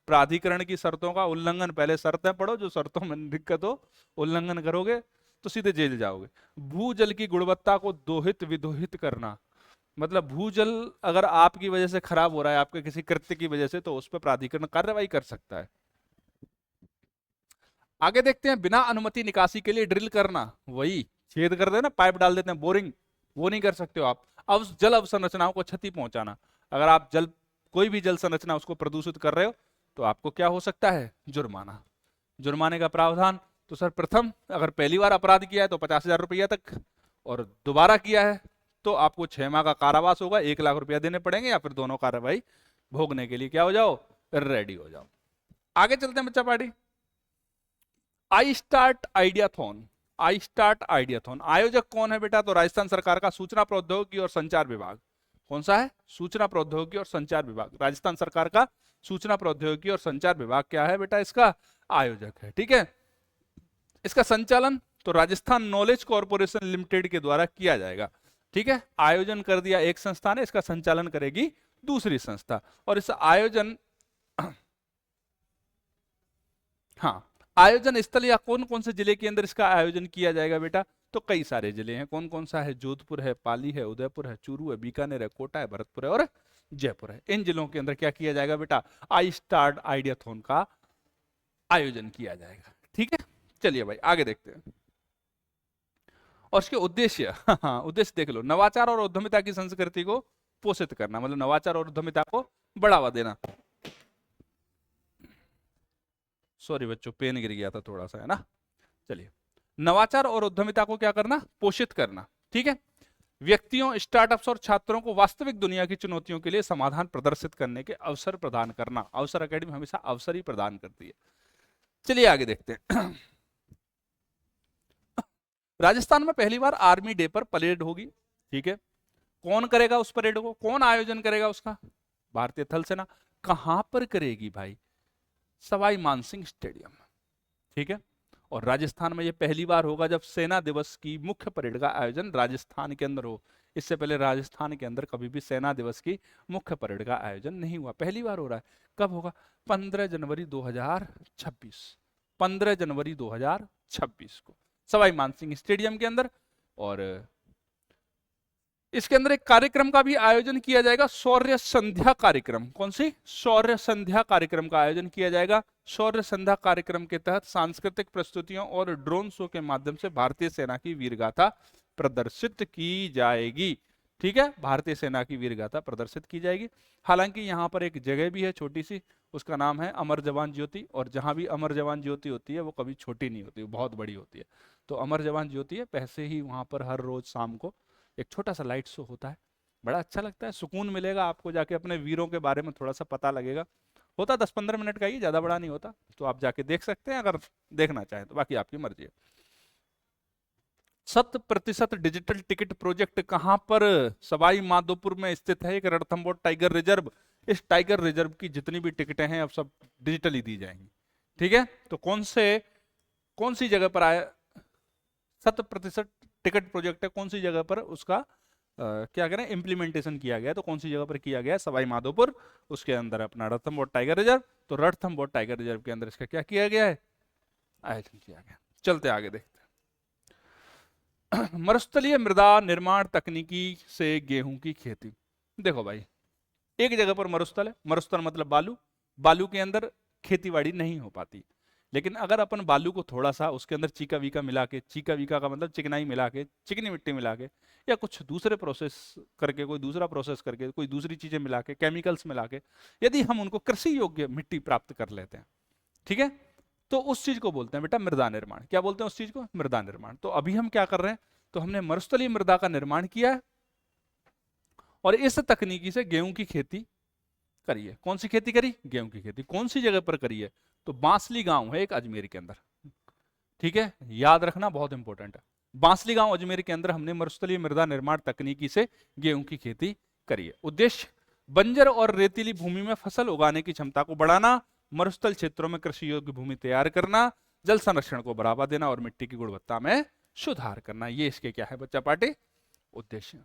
प्राधिकरण की शर्तों का उल्लंघन, पहले शर्तें पढ़ो, जो शर्तों में दिक्कत हो उल्लंघन करोगे तो सीधे जेल जाओगे। भूजल की गुणवत्ता को दोहित विदोहित करना, मतलब भूजल अगर आपकी वजह से खराब हो रहा है, आपके किसी कृत्य की वजह से, तो उस पर प्राधिकरण कार्रवाई कर सकता है। आगे देखते हैं, बिना अनुमति निकासी के लिए ड्रिल करना, वही छेद कर देना, पाइप डाल देते हैं, बोरिंग, वो नहीं कर सकते हो आप। अब जल अवसंरचनाओं को क्षति पहुंचाना, अगर आप कोई भी जल संरचना उसको प्रदूषित कर रहे हो तो आपको क्या हो सकता है? जुर्माना। जुर्माने का प्रावधान तो सर, प्रथम अगर पहली बार अपराध किया है तो 50,000 रुपया तक, और दोबारा किया है तो आपको 6 माह का कारावास होगा, 1 लाख रुपया देने पड़ेंगे, या फिर दोनों कार्रवाई भोगने के लिए क्या हो जाओ? रेडी हो जाओ। आगे चलते हैं बच्चा party, I start ideathon. I start ideathon आयोजक कौन है बेटा? तो राजस्थान सरकार का सूचना प्रौद्योगिकी और संचार विभाग। कौन सा है? सूचना प्रौद्योगिकी और संचार विभाग। राजस्थान सरकार का सूचना प्रौद्योगिकी और संचार विभाग क्या है बेटा? इसका आयोजक है। ठीक है, इसका संचालन तो राजस्थान नॉलेज कॉर्पोरेशन लिमिटेड के द्वारा किया जाएगा। ठीक है, आयोजन कर दिया एक संस्था ने, इसका संचालन करेगी दूसरी संस्था। और इस आयोजन हाँ, आयोजन स्थल या कौन कौन से जिले के अंदर इसका आयोजन किया जाएगा बेटा? तो कई सारे जिले हैं। कौन कौन सा है? जोधपुर है, पाली है, उदयपुर है, चूरू है, बीकानेर है, कोटा है, भरतपुर है और जयपुर है। इन जिलों के अंदर क्या किया जाएगा बेटा? आई स्टार्ट आइडियाथॉन का आयोजन किया जाएगा। ठीक है, चलिए भाई आगे देखते हैं। और इसके उद्देश्य, उद्देश्य देख लो, नवाचार और उद्यमिता की संस्कृति को पोषित करना, मतलब नवाचार और उद्यमिता को बढ़ावा देना। सॉरी बच्चों, पेन गिर गया था थोड़ा सा, है ना। चलिए, नवाचार और उद्यमिता को क्या करना? पोषित करना। ठीक है, व्यक्तियों, स्टार्टअप्स और छात्रों को वास्तविक दुनिया की चुनौतियों के लिए समाधान प्रदर्शित करने के अवसर प्रदान करना। अवसर अकेडमी हमेशा अवसर ही प्रदान करती है। चलिए आगे देखते हैं। राजस्थान में पहली बार आर्मी डे पर परेड होगी, ठीक है। कौन करेगा उस परेड को, कौन आयोजन करेगा उसका, भारतीय थल सेना। कहां पर करेगी भाई, सवाई मानसिंह स्टेडियम, ठीक है। और राजस्थान में ये पहली बार होगा जब सेना दिवस की मुख्य परेड का आयोजन राजस्थान के अंदर हो। इससे पहले राजस्थान के अंदर कभी भी सेना दिवस की मुख्य परेड का आयोजन नहीं हुआ, पहली बार हो रहा है। कब होगा, 15 जनवरी 2026, 15 जनवरी 2026 को सवाई मानसिंह स्टेडियम के अंदर। और इसके अंदर एक कार्यक्रम का भी आयोजन किया जाएगा, शौर्य संध्या कार्यक्रम। कौन सी, शौर्य संध्या कार्यक्रम का आयोजन किया जाएगा। शौर्य संध्या कार्यक्रम के तहत सांस्कृतिक प्रस्तुतियों और ड्रोन शो के माध्यम से भारतीय सेना की वीरगाथा प्रदर्शित की जाएगी, ठीक है। भारतीय सेना की वीरगाथा प्रदर्शित की जाएगी। हालांकि यहाँ पर एक जगह भी है छोटी सी, उसका नाम है अमर जवान ज्योति। और जहां भी अमर जवान ज्योति होती है वो कभी छोटी नहीं होती, वो बहुत बड़ी होती है। तो अमर जवान ज्योति है, पैसे ही वहां पर हर रोज शाम को एक छोटा सा लाइट शो होता है, बड़ा अच्छा लगता है, सुकून मिलेगा आपको, जाके अपने वीरों के बारे में थोड़ा सा पता लगेगा। होता 10-15 मिनट का ही, ज्यादा बड़ा नहीं होता, तो आप जाके देख सकते हैं अगर देखना चाहें तो, बाकी आपकी मर्जी है। 100% डिजिटल टिकट प्रोजेक्ट कहां पर, सवाई माधोपुर में स्थित है एक रणथंभौर टाइगर रिजर्व। इस टाइगर रिजर्व की जितनी भी टिकटें हैं अब सब डिजिटली दी जाएंगी, ठीक है। तो कौन सी जगह पर आया 100% टिकट प्रोजेक्ट है, कौन सी जगह पर उसका क्या करें इम्प्लीमेंटेशन किया गया, तो कौन सी जगह पर किया गया, सवाई माधोपुर, उसके अंदर अपना रणथंभौर टाइगर रिजर्व। तो रणथंभौर टाइगर रिजर्व के अंदर इसका क्या किया गया है, आयोजन किया गया। चलते आगे देखते हैं। मरुस्थलीय मृदा निर्माण तकनीकी से गेहूं की खेती। देखो भाई, एक जगह पर मरुस्थल है, मरुस्थल मतलब बालू, बालू के अंदर खेतीबाड़ी नहीं हो पाती। लेकिन अगर अपन बालू को थोड़ा सा उसके अंदर चीका वीका मिला के, चीका वीका का मतलब चिकनाई मिला के, चिकनी मिट्टी मिला के, या कुछ दूसरे प्रोसेस करके, कोई दूसरा प्रोसेस करके, कोई दूसरी चीजें मिला के, केमिकल्स मिला के, यदि हम उनको कृषि योग्य मिट्टी प्राप्त कर लेते हैं, ठीक है, तो उस चीज को बोलते हैं बेटा मृदा निर्माण। क्या बोलते हैं उस चीज को, मृदा निर्माण। तो अभी हम क्या कर रहे हैं, तो हमने मरुस्थलीय मृदा का निर्माण किया है और इस तकनीकी से गेहूं की खेती करी है। कौन सी खेती करी, गेहूं की खेती। कौन सी जगह पर करी है, तो बांसली गांव है एक अजमेर के अंदर, ठीक है, याद रखना बहुत इंपॉर्टेंट है। बांसली गांव अजमेर के अंदर हमने मरुस्थलीय मृदा निर्माण तकनीकी से गेहूं की खेती करी है। उद्देश्य बंजर और रेतीली भूमि में फसल उगाने की क्षमता को बढ़ाना, मरुस्थल क्षेत्रों में कृषि योग्य भूमि तैयार करना, जल संरक्षण को बढ़ावा देना और मिट्टी की गुणवत्ता में सुधार करना। ये इसके क्या है बच्चा पार्टी, उद्देश्य।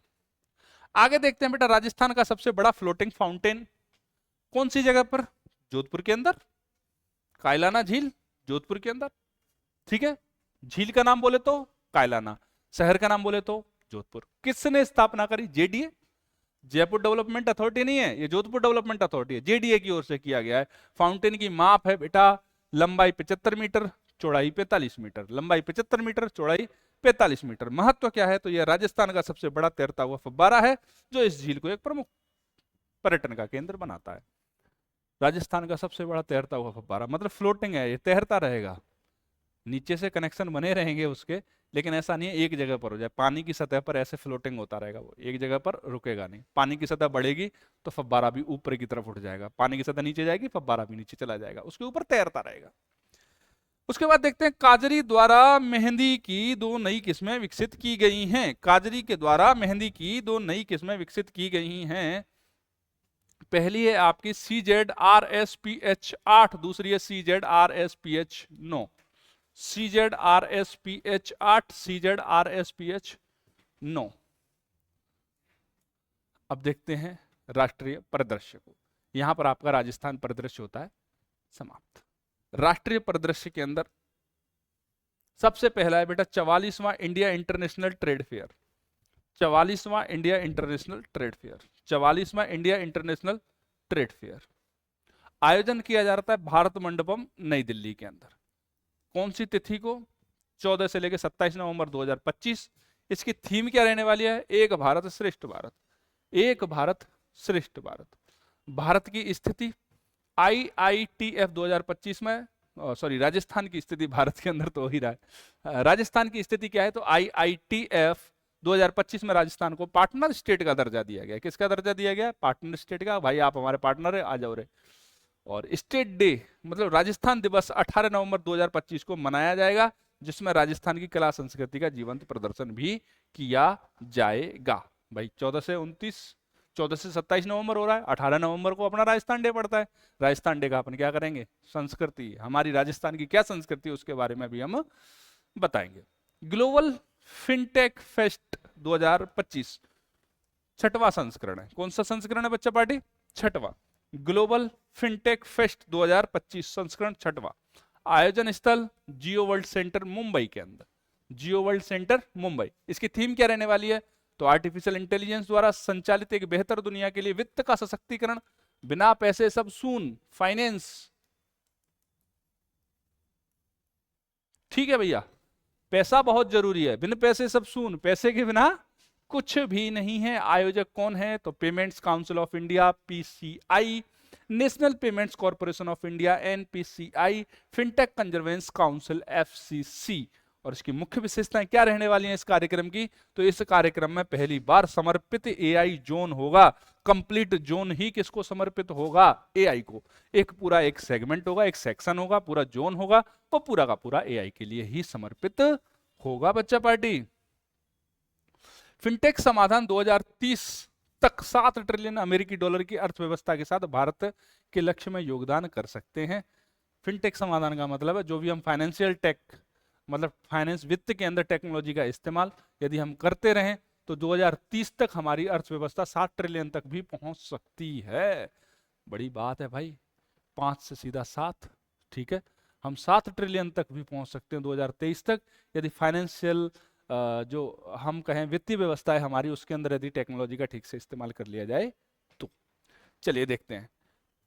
आगे देखते हैं बेटा, राजस्थान का सबसे बड़ा फ्लोटिंग फाउंटेन कौन सी जगह पर, जोधपुर के अंदर, कायलाना झील, जोधपुर के अंदर, ठीक है। झील का नाम बोले तो कायलाना, शहर का नाम बोले तो जोधपुर। किसने स्थापना करी, जेडीए, जयपुर डेवलपमेंट अथॉरिटी नहीं है, ये जोधपुर डेवलपमेंट अथॉरिटी है, जेडीए की ओर से किया गया है। फाउंटेन की माप है बेटा, लंबाई 75 मीटर, चौड़ाई 45 मीटर, लंबाई 75 मीटर, चौड़ाई 45 मीटर। महत्व क्या है, तो यह राजस्थान का सबसे बड़ा तैरता हुआ फव्वारा है जो इस झील को एक प्रमुख पर्यटन का केंद्र बनाता है। राजस्थान का सबसे बड़ा तैरता हुआ फव्वारा मतलब फ्लोटिंग है, ये तैरता रहेगा, नीचे से कनेक्शन बने रहेंगे उसके, लेकिन ऐसा नहीं है एक जगह पर हो जाए, पानी की सतह पर ऐसे फ्लोटिंग होता रहेगा, वो एक जगह पर रुकेगा नहीं। पानी की सतह बढ़ेगी तो फव्वारा भी ऊपर की तरफ उठ जाएगा, पानी की सतह नीचे जाएगी फव्वारा भी नीचे चला जाएगा, उसके ऊपर तैरता रहेगा। उसके बाद देखते हैं, काजरी द्वारा मेहंदी की 2 नई किस्में विकसित की गई हैं। काजरी के द्वारा मेहंदी की 2 नई किस्में विकसित की गई हैं। पहली है आपकी CZRSPH 8, दूसरी है CZRSPH 9। CZRSPH 8, CZRSPH 9। अब देखते हैं राष्ट्रीय परिदृश्य को। यहां पर आपका राजस्थान परिदृश्य होता है समाप्त। राष्ट्रीय परिदृश्य के अंदर सबसे पहला है बेटा 44वां इंडिया इंटरनेशनल ट्रेड फेयर। 44वां इंडिया इंटरनेशनल ट्रेड फेयर, 44वां इंडिया इंटरनेशनल ट्रेड फेयर आयोजन किया जा रहा है भारत मंडपम नई दिल्ली के अंदर। कौन सी तिथि को, 14 से लेकर 27 नवंबर 2025। इसकी थीम क्या रहने वाली है, एक भारत श्रेष्ठ भारत, एक भारत श्रेष्ठ भारत। भारत की स्थिति IITF 2025 में, सॉरी राजस्थान की स्थिति भारत के अंदर तो हो ही रहा है, राजस्थान की स्थिति क्या है, तो IITF 2025 में राजस्थान को पार्टनर स्टेट का दर्जा दिया गया। किसका दर्जा दिया गया, पार्टनर स्टेट का, भाई आप हमारे पार्टनर है, आ जाओ रे। और स्टेट डे मतलब राजस्थान दिवस 18 नवंबर 2025 को मनाया जाएगा, जिसमें राजस्थान की कला संस्कृति का जीवंत प्रदर्शन भी किया जाएगा। भाई 14 से 27 नवंबर हो रहा है, 18 नवंबर को अपना राजस्थान डे पड़ता है। राजस्थान डे का अपन क्या करेंगे, संस्कृति, हमारी राजस्थान की क्या संस्कृति उसके बारे में भी हम बताएंगे। ग्लोबल फिनटेक फेस्ट 2025 छठवां संस्करण है। कौन सा संस्करण है बच्चा पार्टी? छठवां। ग्लोबल फिनटेक फेस्ट 2025 संस्करण छठवां। आयोजन स्थल जियो वर्ल्ड सेंटर मुंबई के अंदर, जियो वर्ल्ड सेंटर मुंबई। इसकी थीम क्या रहने वाली है? तो आर्टिफिशियल इंटेलिजेंस द्वारा संचालित एक बेहतर दुनिया के लिए वित्त का सशक्तिकरण, बिना पैसे सब शून्य, फाइनेंस। ठीक है भैया, पैसा बहुत जरूरी है, बिन पैसे सब शून्य, पैसे के बिना कुछ भी नहीं है। आयोजक कौन है? तो Payments Council of India PCI, National Payments Corporation of India NPCI, fintech Convergence Council FCC. और इसकी मुख्य विशेषताएं क्या रहने वाली हैं इस कार्यक्रम की? तो इस कार्यक्रम में पहली बार समर्पित एआई जोन होगा। कंप्लीट जोन ही किसको समर्पित होगा? एआई को। एक पूरा एक सेगमेंट होगा, एक सेक्शन होगा, पूरा जोन होगा, वो पूरा का पूरा एआई के लिए ही समर्पित होगा बच्चा पार्टी। फिनटेक समाधान 2030 तक 7 ट्रिलियन अमेरिकी डॉलर की अर्थव्यवस्था के साथ भारत के लक्ष्य में योगदान कर सकते हैं। फिनटेक समाधान का मतलब है जो भी हम फाइनेंशियल टेक, मतलब फाइनेंस, वित्त के अंदर टेक्नोलॉजी का इस्तेमाल यदि हम करते रहें तो 2030 तक हमारी अर्थव्यवस्था 7 ट्रिलियन तक भी पहुंच सकती है। बड़ी बात है भाई, 5 से सीधा 7, ठीक है, हम 7 ट्रिलियन तक भी पहुंच सकते हैं 2023 तक, यदि फाइनेंशियल जो हम कहें वित्तीय व्यवस्था है हमारी, उसके अंदर यदि टेक्नोलॉजी का ठीक से इस्तेमाल कर लिया जाए तो। चलिए देखते हैं।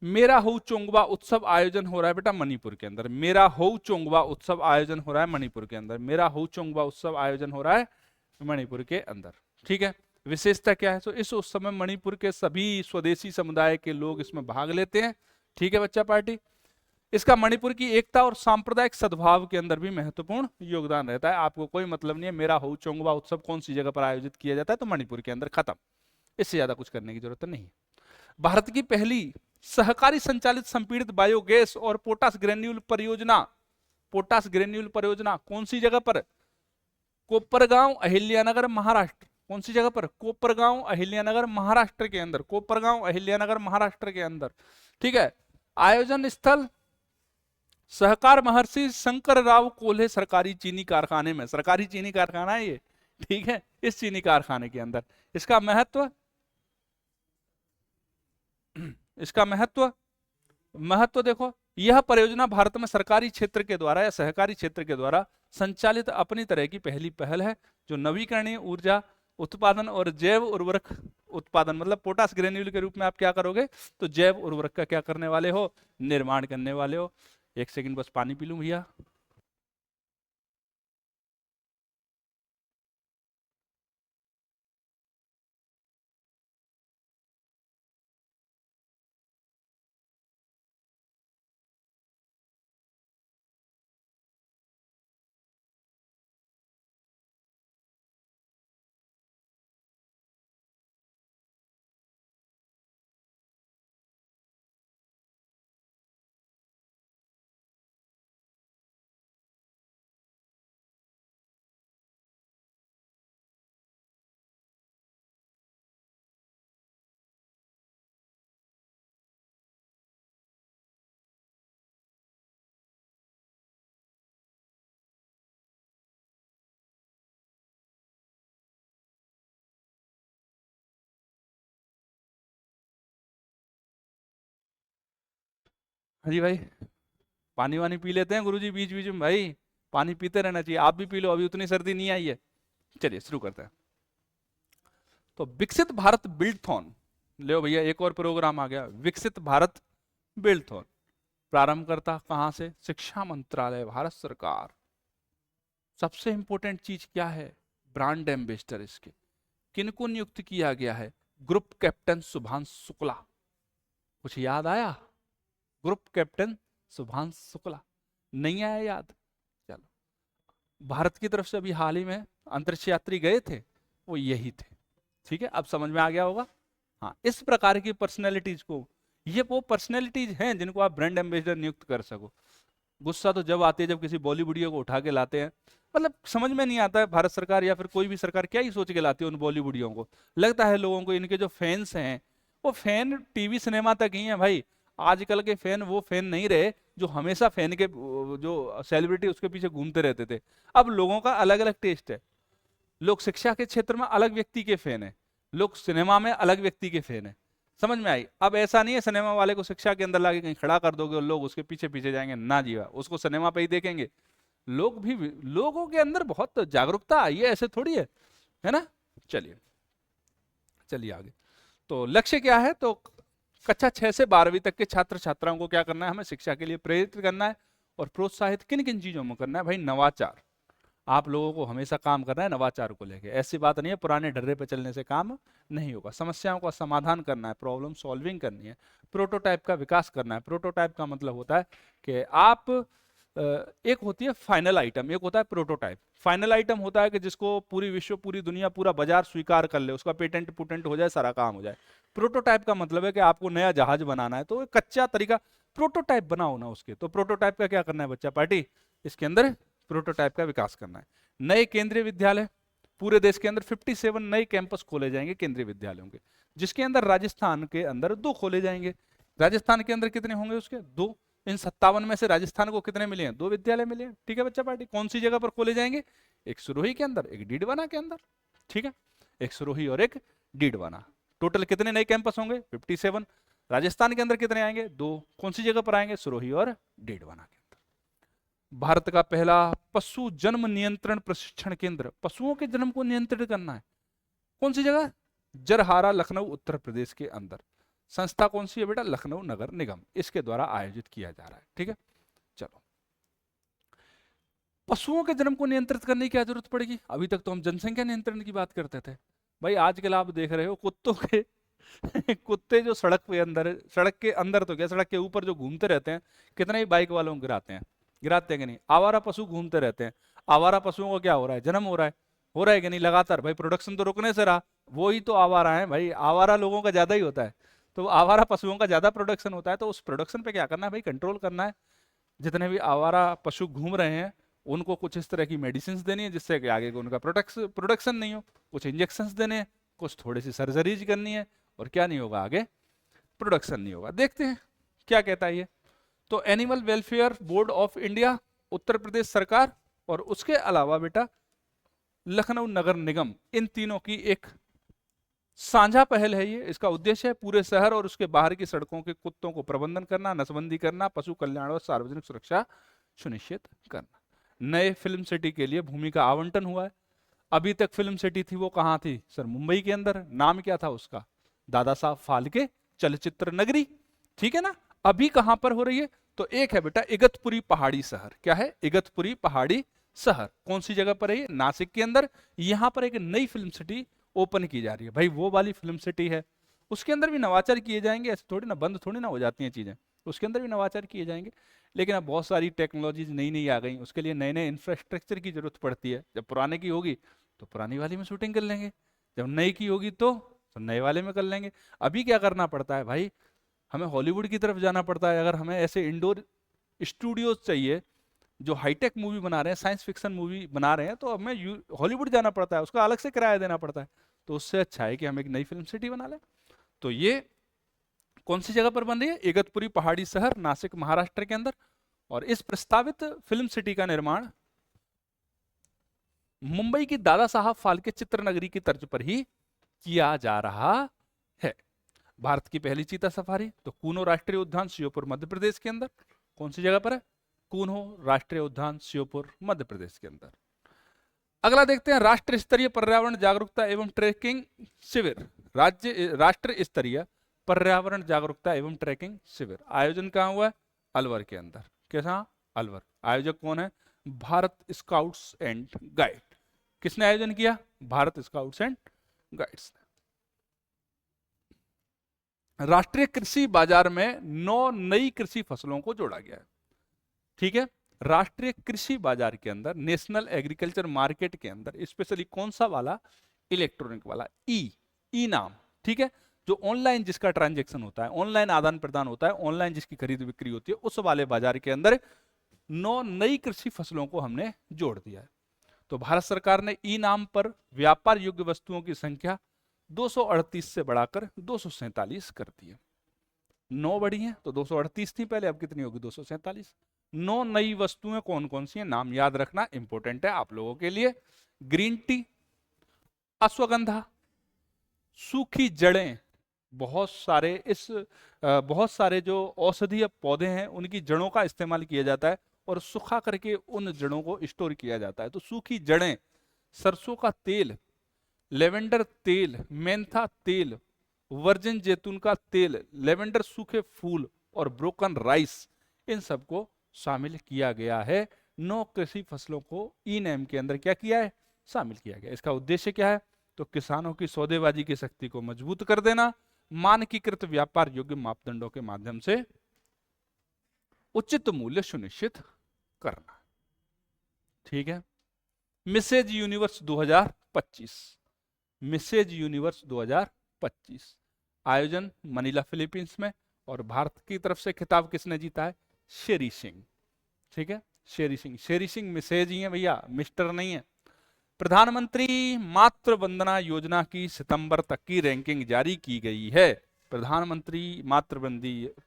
मेरा हो चोंगबा उत्सव आयोजन हो रहा है बेटा मणिपुर के अंदर। मेरा हो चोंगबा उत्सव आयोजन हो रहा है मणिपुर के अंदर। मेरा हो चोंगबा उत्सव आयोजन हो रहा है मणिपुर के अंदर, ठीक है। विशेषता क्या है? तो इस उत्सव में मणिपुर के सभी स्वदेशी समुदाय के लोग इसमें भाग लेते हैं, ठीक है बच्चा पार्टी। इसका मणिपुर की एकता और सांप्रदायिक सद्भाव के अंदर भी महत्वपूर्ण योगदान रहता है। आपको कोई मतलब नहीं है मेरा हो चोंगबा उत्सव कौन सी जगह पर आयोजित किया जाता है, तो मणिपुर के अंदर, खत्म। इससे ज्यादा कुछ करने की जरूरत नहीं। भारत की पहली सहकारी संचालित संपीड़ित बायोगैस और पोटास ग्रेन्यूल परियोजना, पोटास ग्रेन्यूल परियोजना कौन सी जगह पर? कोपरगांव अहिल्यानगर महाराष्ट्र। कौन सी जगह पर? कोपरगांव अहिल्यानगर महाराष्ट्र के अंदर, कोपरगांव अहिल्यानगर महाराष्ट्र के अंदर, ठीक है। आयोजन स्थल सहकार महर्षि शंकरराव कोल्हे सरकारी चीनी कारखाने में, सरकारी चीनी कारखाना है ये, ठीक है, इस चीनी कारखाने के अंदर। इसका महत्व, इसका महत्व देखो, यह परियोजना भारत में सरकारी क्षेत्र के द्वारा या सहकारी क्षेत्र के द्वारा संचालित अपनी तरह की पहली पहल है, जो नवीकरणीय ऊर्जा उत्पादन और जैव उर्वरक उत्पादन, मतलब पोटास ग्रेन्यूल के रूप में आप क्या करोगे, तो जैव उर्वरक का क्या करने वाले हो? निर्माण करने वाले हो। एक सेकंड बस पानी पी लूं भैया। हाँ जी भाई, पानी वानी पी लेते हैं गुरुजी बीच बीच में, भाई पानी पीते रहना चाहिए। आप भी पी लो, अभी उतनी सर्दी नहीं आई है। चलिए शुरू करते हैं। तो विकसित भारत बिल्डथॉन, ले भैया एक और प्रोग्राम आ गया, विकसित भारत बिल्डथॉन। प्रारंभ करता कहां से? शिक्षा मंत्रालय, भारत सरकार। सबसे इंपॉर्टेंट चीज क्या है? ब्रांड एम्बेसडर इसके किनको नियुक्त किया गया है? Group captain Shubhanshu Shukla. कुछ याद आया? ग्रुप कैप्टन शुभांशु शुक्ला, नहीं आया याद? चलो, भारत की तरफ से अभी हाल ही में अंतरिक्ष यात्री गए थे, वो यही थे, ठीक है। अब समझ में आ गया होगा। हाँ, इस प्रकार की पर्सनैलिटीज को, ये वो पर्सनैलिटीज हैं जिनको आप ब्रांड एम्बेसडर नियुक्त कर सको। गुस्सा तो जब आती है जब किसी बॉलीवुडियो को उठा के लाते हैं। मतलब समझ में नहीं आता है भारत सरकार या फिर कोई भी सरकार क्या ही सोच के लाती है उन बॉलीवुडियो को। लगता है लोगों को इनके जो फैंस हैं वो फैन टीवी सिनेमा तक ही है भाई। आजकल के फैन वो फैन नहीं रहे जो हमेशा फैन के जो सेलिब्रिटी उसके पीछे घूमते रहते थे। अब लोगों का अलग अलग टेस्ट है। लोग शिक्षा के क्षेत्र में अलग व्यक्ति के फैन है, लोग सिनेमा में अलग व्यक्ति के फैन है। समझ में आई? अब ऐसा नहीं है सिनेमा वाले को शिक्षा के अंदर लाके कहीं खड़ा कर दोगे और लोग उसके पीछे पीछे जाएंगे, ना जीवा, उसको सिनेमा पे ही देखेंगे। लोग भी लोगों के अंदर बहुत जागरूकता आई है, ऐसे थोड़ी है ना। चलिए चलिए आगे। तो लक्ष्य क्या है? तो कक्षा 6 से 12वीं तक के छात्र छात्राओं को क्या करना है? हमें शिक्षा के लिए प्रेरित करना है। और प्रोत्साहित किन किन चीजों में करना है भाई? नवाचार। आप लोगों को हमेशा काम करना है नवाचार को लेके। ऐसी बात नहीं है पुराने ढर्रे पे चलने से काम नहीं होगा। समस्याओं का समाधान करना है, प्रॉब्लम सॉल्विंग करनी है, प्रोटोटाइप का विकास करना है। प्रोटोटाइप का मतलब होता है कि आप एक होती है फाइनल आइटम, एक होता है प्रोटोटाइप। फाइनल आइटम होता है कि जिसको पूरी विश्व, पूरी दुनिया, पूरा बाजार स्वीकार कर ले, उसका पेटेंट पुटेंट हो जाए, सारा काम हो जाए। प्रोटोटाइप का मतलब है कि आपको नया जहाज बनाना है तो कच्चा तरीका प्रोटोटाइप बनाओ ना उसके। तो प्रोटोटाइप का क्या करना है बच्चा पार्टी? इसके अंदर प्रोटोटाइप का विकास करना है। नए केंद्रीय विद्यालय, पूरे देश के अंदर 57 नए कैंपस खोले जाएंगे केंद्रीय विद्यालयों के, जिसके अंदर राजस्थान के अंदर 2 खोले जाएंगे। राजस्थान के अंदर कितने होंगे उसके? 2। इन 57 में से राजस्थान को कितने मिले हैं? 2 विद्यालय मिले हैं। ठीक है बच्चा पार्टी? कौन सी जगह पर खोले जाएंगे? एक सिरोही के अंदर, एक डीडवाना के अंदर। ठीक है, एक सिरोही और एक डीडवाना। टोटल कितने नए कैंपस होंगे? 57। राजस्थान के अंदर कितने आएंगे? 2। कौन सी जगह पर आएंगे? सिरोही और डीडवाना के अंदर। भारत का पहला पशु जन्म नियंत्रण प्रशिक्षण केंद्र, पशुओं के जन्म को नियंत्रित करना है, कौन सी जगह? जरहारा, लखनऊ, उत्तर प्रदेश के अंदर। संस्था कौन सी है बेटा? लखनऊ नगर निगम, इसके द्वारा आयोजित किया जा रहा है। ठीक है, चलो। पशुओं के जन्म को नियंत्रित करने की क्या जरूरत पड़ेगी? अभी तक तो हम जनसंख्या नियंत्रण की बात करते थे भाई। आजकल आप देख रहे हो कुत्तों के कुत्ते जो सड़क पे अंदर, सड़क के अंदर तो क्या, सड़क के ऊपर जो घूमते रहते हैं, कितने ही बाइक वालों को गिराते हैं, गिराते हैं कि नहीं? आवारा पशु घूमते रहते हैं। आवारा पशुओं का क्या हो रहा है? जन्म हो रहा है। हो रहा है कि नहीं? लगातार भाई, प्रोडक्शन तो रुकने से रहा। वो ही तो आवारा है भाई, आवारा लोगों का ज्यादा ही होता है, तो आवारा पशुओं का ज्यादा प्रोडक्शन होता है। तो उस प्रोडक्शन पे क्या करना है भाई? कंट्रोल करना है। जितने भी आवारा पशु घूम रहे हैं उनको कुछ इस तरह की मेडिसिन देनी है जिससे कि आगे उनका प्रोडक्शन नहीं हो। कुछ इंजेक्शन देने हैं, कुछ थोड़ी सी सर्जरीज करनी है, और क्या नहीं होगा? आगे प्रोडक्शन नहीं होगा। देखते हैं क्या कहता है ये। तो Animal Welfare Board of India, Uttar Pradesh सरकार, और उसके अलावा बेटा लखनऊ नगर निगम, इन तीनों की एक साझा पहल है ये। इसका उद्देश्य है पूरे शहर और उसके बाहर की सड़कों के कुत्तों को प्रबंधन करना, नसबंदी करना, पशु कल्याण और सार्वजनिक सुरक्षा सुनिश्चित करना। नए फिल्म सिटी के लिए भूमि का आवंटन हुआ है। अभी तक फिल्म सिटी थी वो कहाँ थी सर? मुंबई के अंदर। नाम क्या था उसका? दादा साहब फाल्के चलचित्र नगरी। ठीक है ना? अभी कहां पर हो रही है? तो एक है बेटा इगतपुरी पहाड़ी शहर। क्या है? इगतपुरी पहाड़ी शहर। कौन सी जगह पर है ये? नासिक के अंदर। यहां पर एक नई फिल्म सिटी ओपन की जा रही है भाई, वो वाली फिल्म सिटी है। उसके अंदर भी नवाचार किए जाएंगे, ऐसे थोड़ी ना बंद थोड़ी ना हो जाती हैं चीजें, उसके अंदर भी नवाचार किए जाएंगे। लेकिन अब बहुत सारी टेक्नोलॉजीज नई नई आ गई, उसके लिए नए नए इंफ्रास्ट्रक्चर की जरूरत पड़ती है। जब पुराने की होगी तो पुरानी वाली में शूटिंग कर लेंगे, जब नई की होगी तो नए वाले में कर लेंगे। अभी क्या करना पड़ता है भाई? हमें हॉलीवुड की तरफ जाना पड़ता है। अगर हमें ऐसे इंडोर स्टूडियोज चाहिए जो हाईटेक मूवी बना रहे हैं, साइंस फिक्शन मूवी बना रहे हैं, तो हमें हॉलीवुड जाना पड़ता है, उसका अलग से किराया देना पड़ता है। तो उससे अच्छा है कि हम एक नई फिल्म सिटी बना लें। तो ये कौन सी जगह पर बन रही है? इगतपुरी पहाड़ी शहर, नासिक, महाराष्ट्र के अंदर। और इस प्रस्तावित फिल्म सिटी का निर्माण मुंबई की दादा साहब फाल्के चित्रनगरी की तर्ज पर ही किया जा रहा है। भारत की पहली चीता सफारी तो कूनो राष्ट्रीय उद्यान, श्योपुर, मध्य प्रदेश के अंदर। कौन सी जगह पर है? कूनो राष्ट्रीय उद्यान, श्योपुर, मध्य प्रदेश के अंदर। अगला देखते हैं, राष्ट्र स्तरीय पर्यावरण जागरूकता एवं ट्रैकिंग शिविर। राष्ट्र स्तरीय पर्यावरण जागरूकता एवं ट्रैकिंग शिविर आयोजन कहाँ हुआ है? अलवर के अंदर। कैसा? अलवर। आयोजक कौन है? Bharat scouts and guide. किसने आयोजन किया? Bharat scouts and guides. राष्ट्रीय कृषि बाजार में 9 नई कृषि फसलों को जोड़ा गया है। ठीक है, राष्ट्रीय कृषि बाजार के अंदर, नेशनल एग्रीकल्चर मार्केट के अंदर स्पेशली कौन सा वाला? इलेक्ट्रॉनिक वाला, ई नाम। ठीक है, जो ऑनलाइन जिसका ट्रांजैक्शन होता है, ऑनलाइन आदान प्रदान होता है, ऑनलाइन जिसकी खरीद बिक्री होती है, उस वाले बाजार के अंदर 9 नई कृषि फसलों को हमने जोड़ दिया है। तो भारत सरकार ने ई नाम पर व्यापार योग्य वस्तुओं की संख्या 238 से बढ़ाकर 247 कर दी है। 9 बढ़ी हैं तो 238 थी पहले, अब कितनी होगी? 247। 9 नई वस्तुएं कौन कौन सी हैं, नाम याद रखना इंपॉर्टेंट है आप लोगों के लिए। ग्रीन टी, अश्वगंधा, सूखी जड़ें, बहुत सारे जो औषधीय पौधे हैं उनकी जड़ों का इस्तेमाल किया जाता है और सुखा करके उन जड़ों को स्टोर किया जाता है। तो सूखी जड़ें, सरसों का तेल, लेवेंडर तेल, मेंथा तेल, वर्जिन जैतून का तेल, लेवेंडर सूखे फूल और ब्रोकन राइस, इन सबको शामिल किया गया है। 9 कृषि फसलों को ई नैम के अंदर क्या किया है? शामिल किया गया। इसका उद्देश्य क्या है? तो किसानों की सौदेबाजी की शक्ति को मजबूत कर देना, मानकीकृत व्यापार योग्य मापदंडों के माध्यम से उचित मूल्य सुनिश्चित करना। ठीक है। मिसेज यूनिवर्स 2025, मिसेज यूनिवर्स 2025 आयोजन मनीला फिलीपींस में, और भारत की तरफ से खिताब किसने जीता है? शेरी सिंह। ठीक है, शेरी सिंह। शेरी सिंह मिसेज ही है भैया, मिस्टर नहीं है। प्रधानमंत्री मातृ वंदना योजना की सितंबर तक की रैंकिंग जारी की गई है। प्रधानमंत्री मातृ वंदना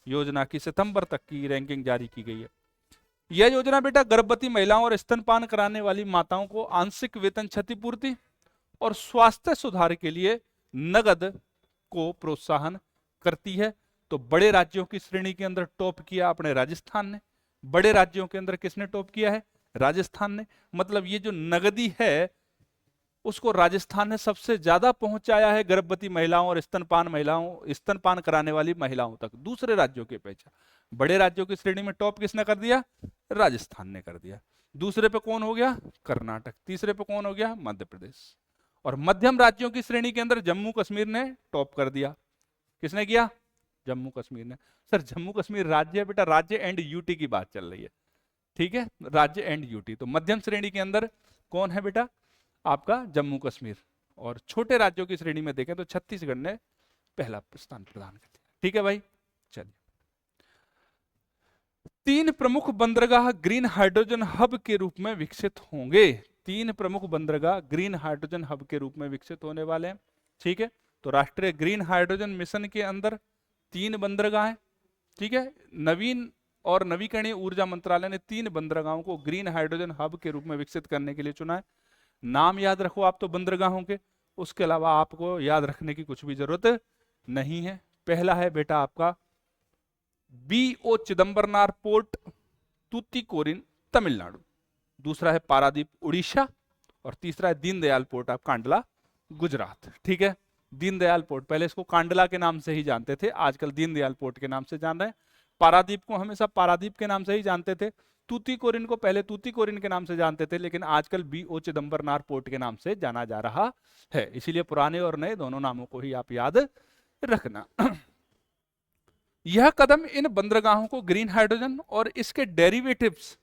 योजना की सितंबर तक की रैंकिंग जारी की गई है। यह योजना बेटा गर्भवती महिलाओं और स्तनपान कराने वाली माताओं को आंशिक वेतन क्षतिपूर्ति और स्वास्थ्य सुधार के लिए नगद को प्रोत्साहन करती है। तो बड़े राज्यों की श्रेणी के अंदर टॉप किया अपने राजस्थान ने। बड़े राज्यों के अंदर किसने टॉप किया है? राजस्थान ने। मतलब ये जो नगदी है उसको राजस्थान ने सबसे ज्यादा पहुंचाया है गर्भवती महिलाओं और स्तनपान कराने वाली महिलाओं तक, दूसरे राज्यों के अपेक्षा। बड़े राज्यों की श्रेणी में टॉप किसने कर दिया? राजस्थान ने कर दिया। दूसरे पे कौन हो गया? कर्नाटक। तीसरे पे कौन हो गया? मध्य प्रदेश। और मध्यम राज्यों की श्रेणी के अंदर जम्मू कश्मीर ने टॉप कर दिया। किसने किया? जम्मू कश्मीर ने। सर जम्मू कश्मीर राज्य है बेटा, राज्य एंड यूटी की बात चल रही है। ठीक है, राज्य एंड यूटी। तो मध्यम श्रेणी के अंदर कौन है बेटा? आपका जम्मू कश्मीर। और छोटे राज्यों की श्रेणी में देखें तो छत्तीसगढ़ ने पहला स्थान प्रदान कर दिया। ठीक है भाई, चलिए। 3 प्रमुख बंदरगाह ग्रीन हाइड्रोजन हब के रूप में विकसित होंगे। 3 प्रमुख बंदरगाह ग्रीन हाइड्रोजन हब के रूप में विकसित होने वाले हैं। ठीक है, तो राष्ट्रीय ग्रीन हाइड्रोजन मिशन के अंदर 3 बंदरगाह हैं। ठीक है, नवीन और नवीकरणीय ऊर्जा मंत्रालय ने 3 बंदरगाहों को ग्रीन हाइड्रोजन हब के रूप में विकसित करने के लिए चुना है। नाम याद रखो आप तो बंदरगाहों के, उसके अलावा आपको याद रखने की कुछ भी जरूरत नहीं है। पहला है बेटा आपका BO चिदंबरनार पोर्ट, तूतीकोरिन तमिलनाडु। दूसरा है पारादीप उड़ीसा, और तीसरा है दीनदयाल पोर्ट ऑफ कांडला गुजरात। ठीक है, दीनदयाल पोर्ट, पहले इसको कांडला के नाम से ही जानते थे, आजकल दीनदयाल पोर्ट के नाम से जान रहे हैं। पारादीप को हमेशा पारादीप के नाम से ही जानते थे। तूतीकोरिन को पहले तूतीकोरिन के नाम से जानते थे, लेकिन आजकल BO चिदंबरनार पोर्ट के नाम से जाना जा रहा है। इसीलिए पुराने और नए दोनों नामों को ही आप याद रखना। यह कदम इन बंदरगाहों को ग्रीन हाइड्रोजन और इसके डेरिवेटिव्स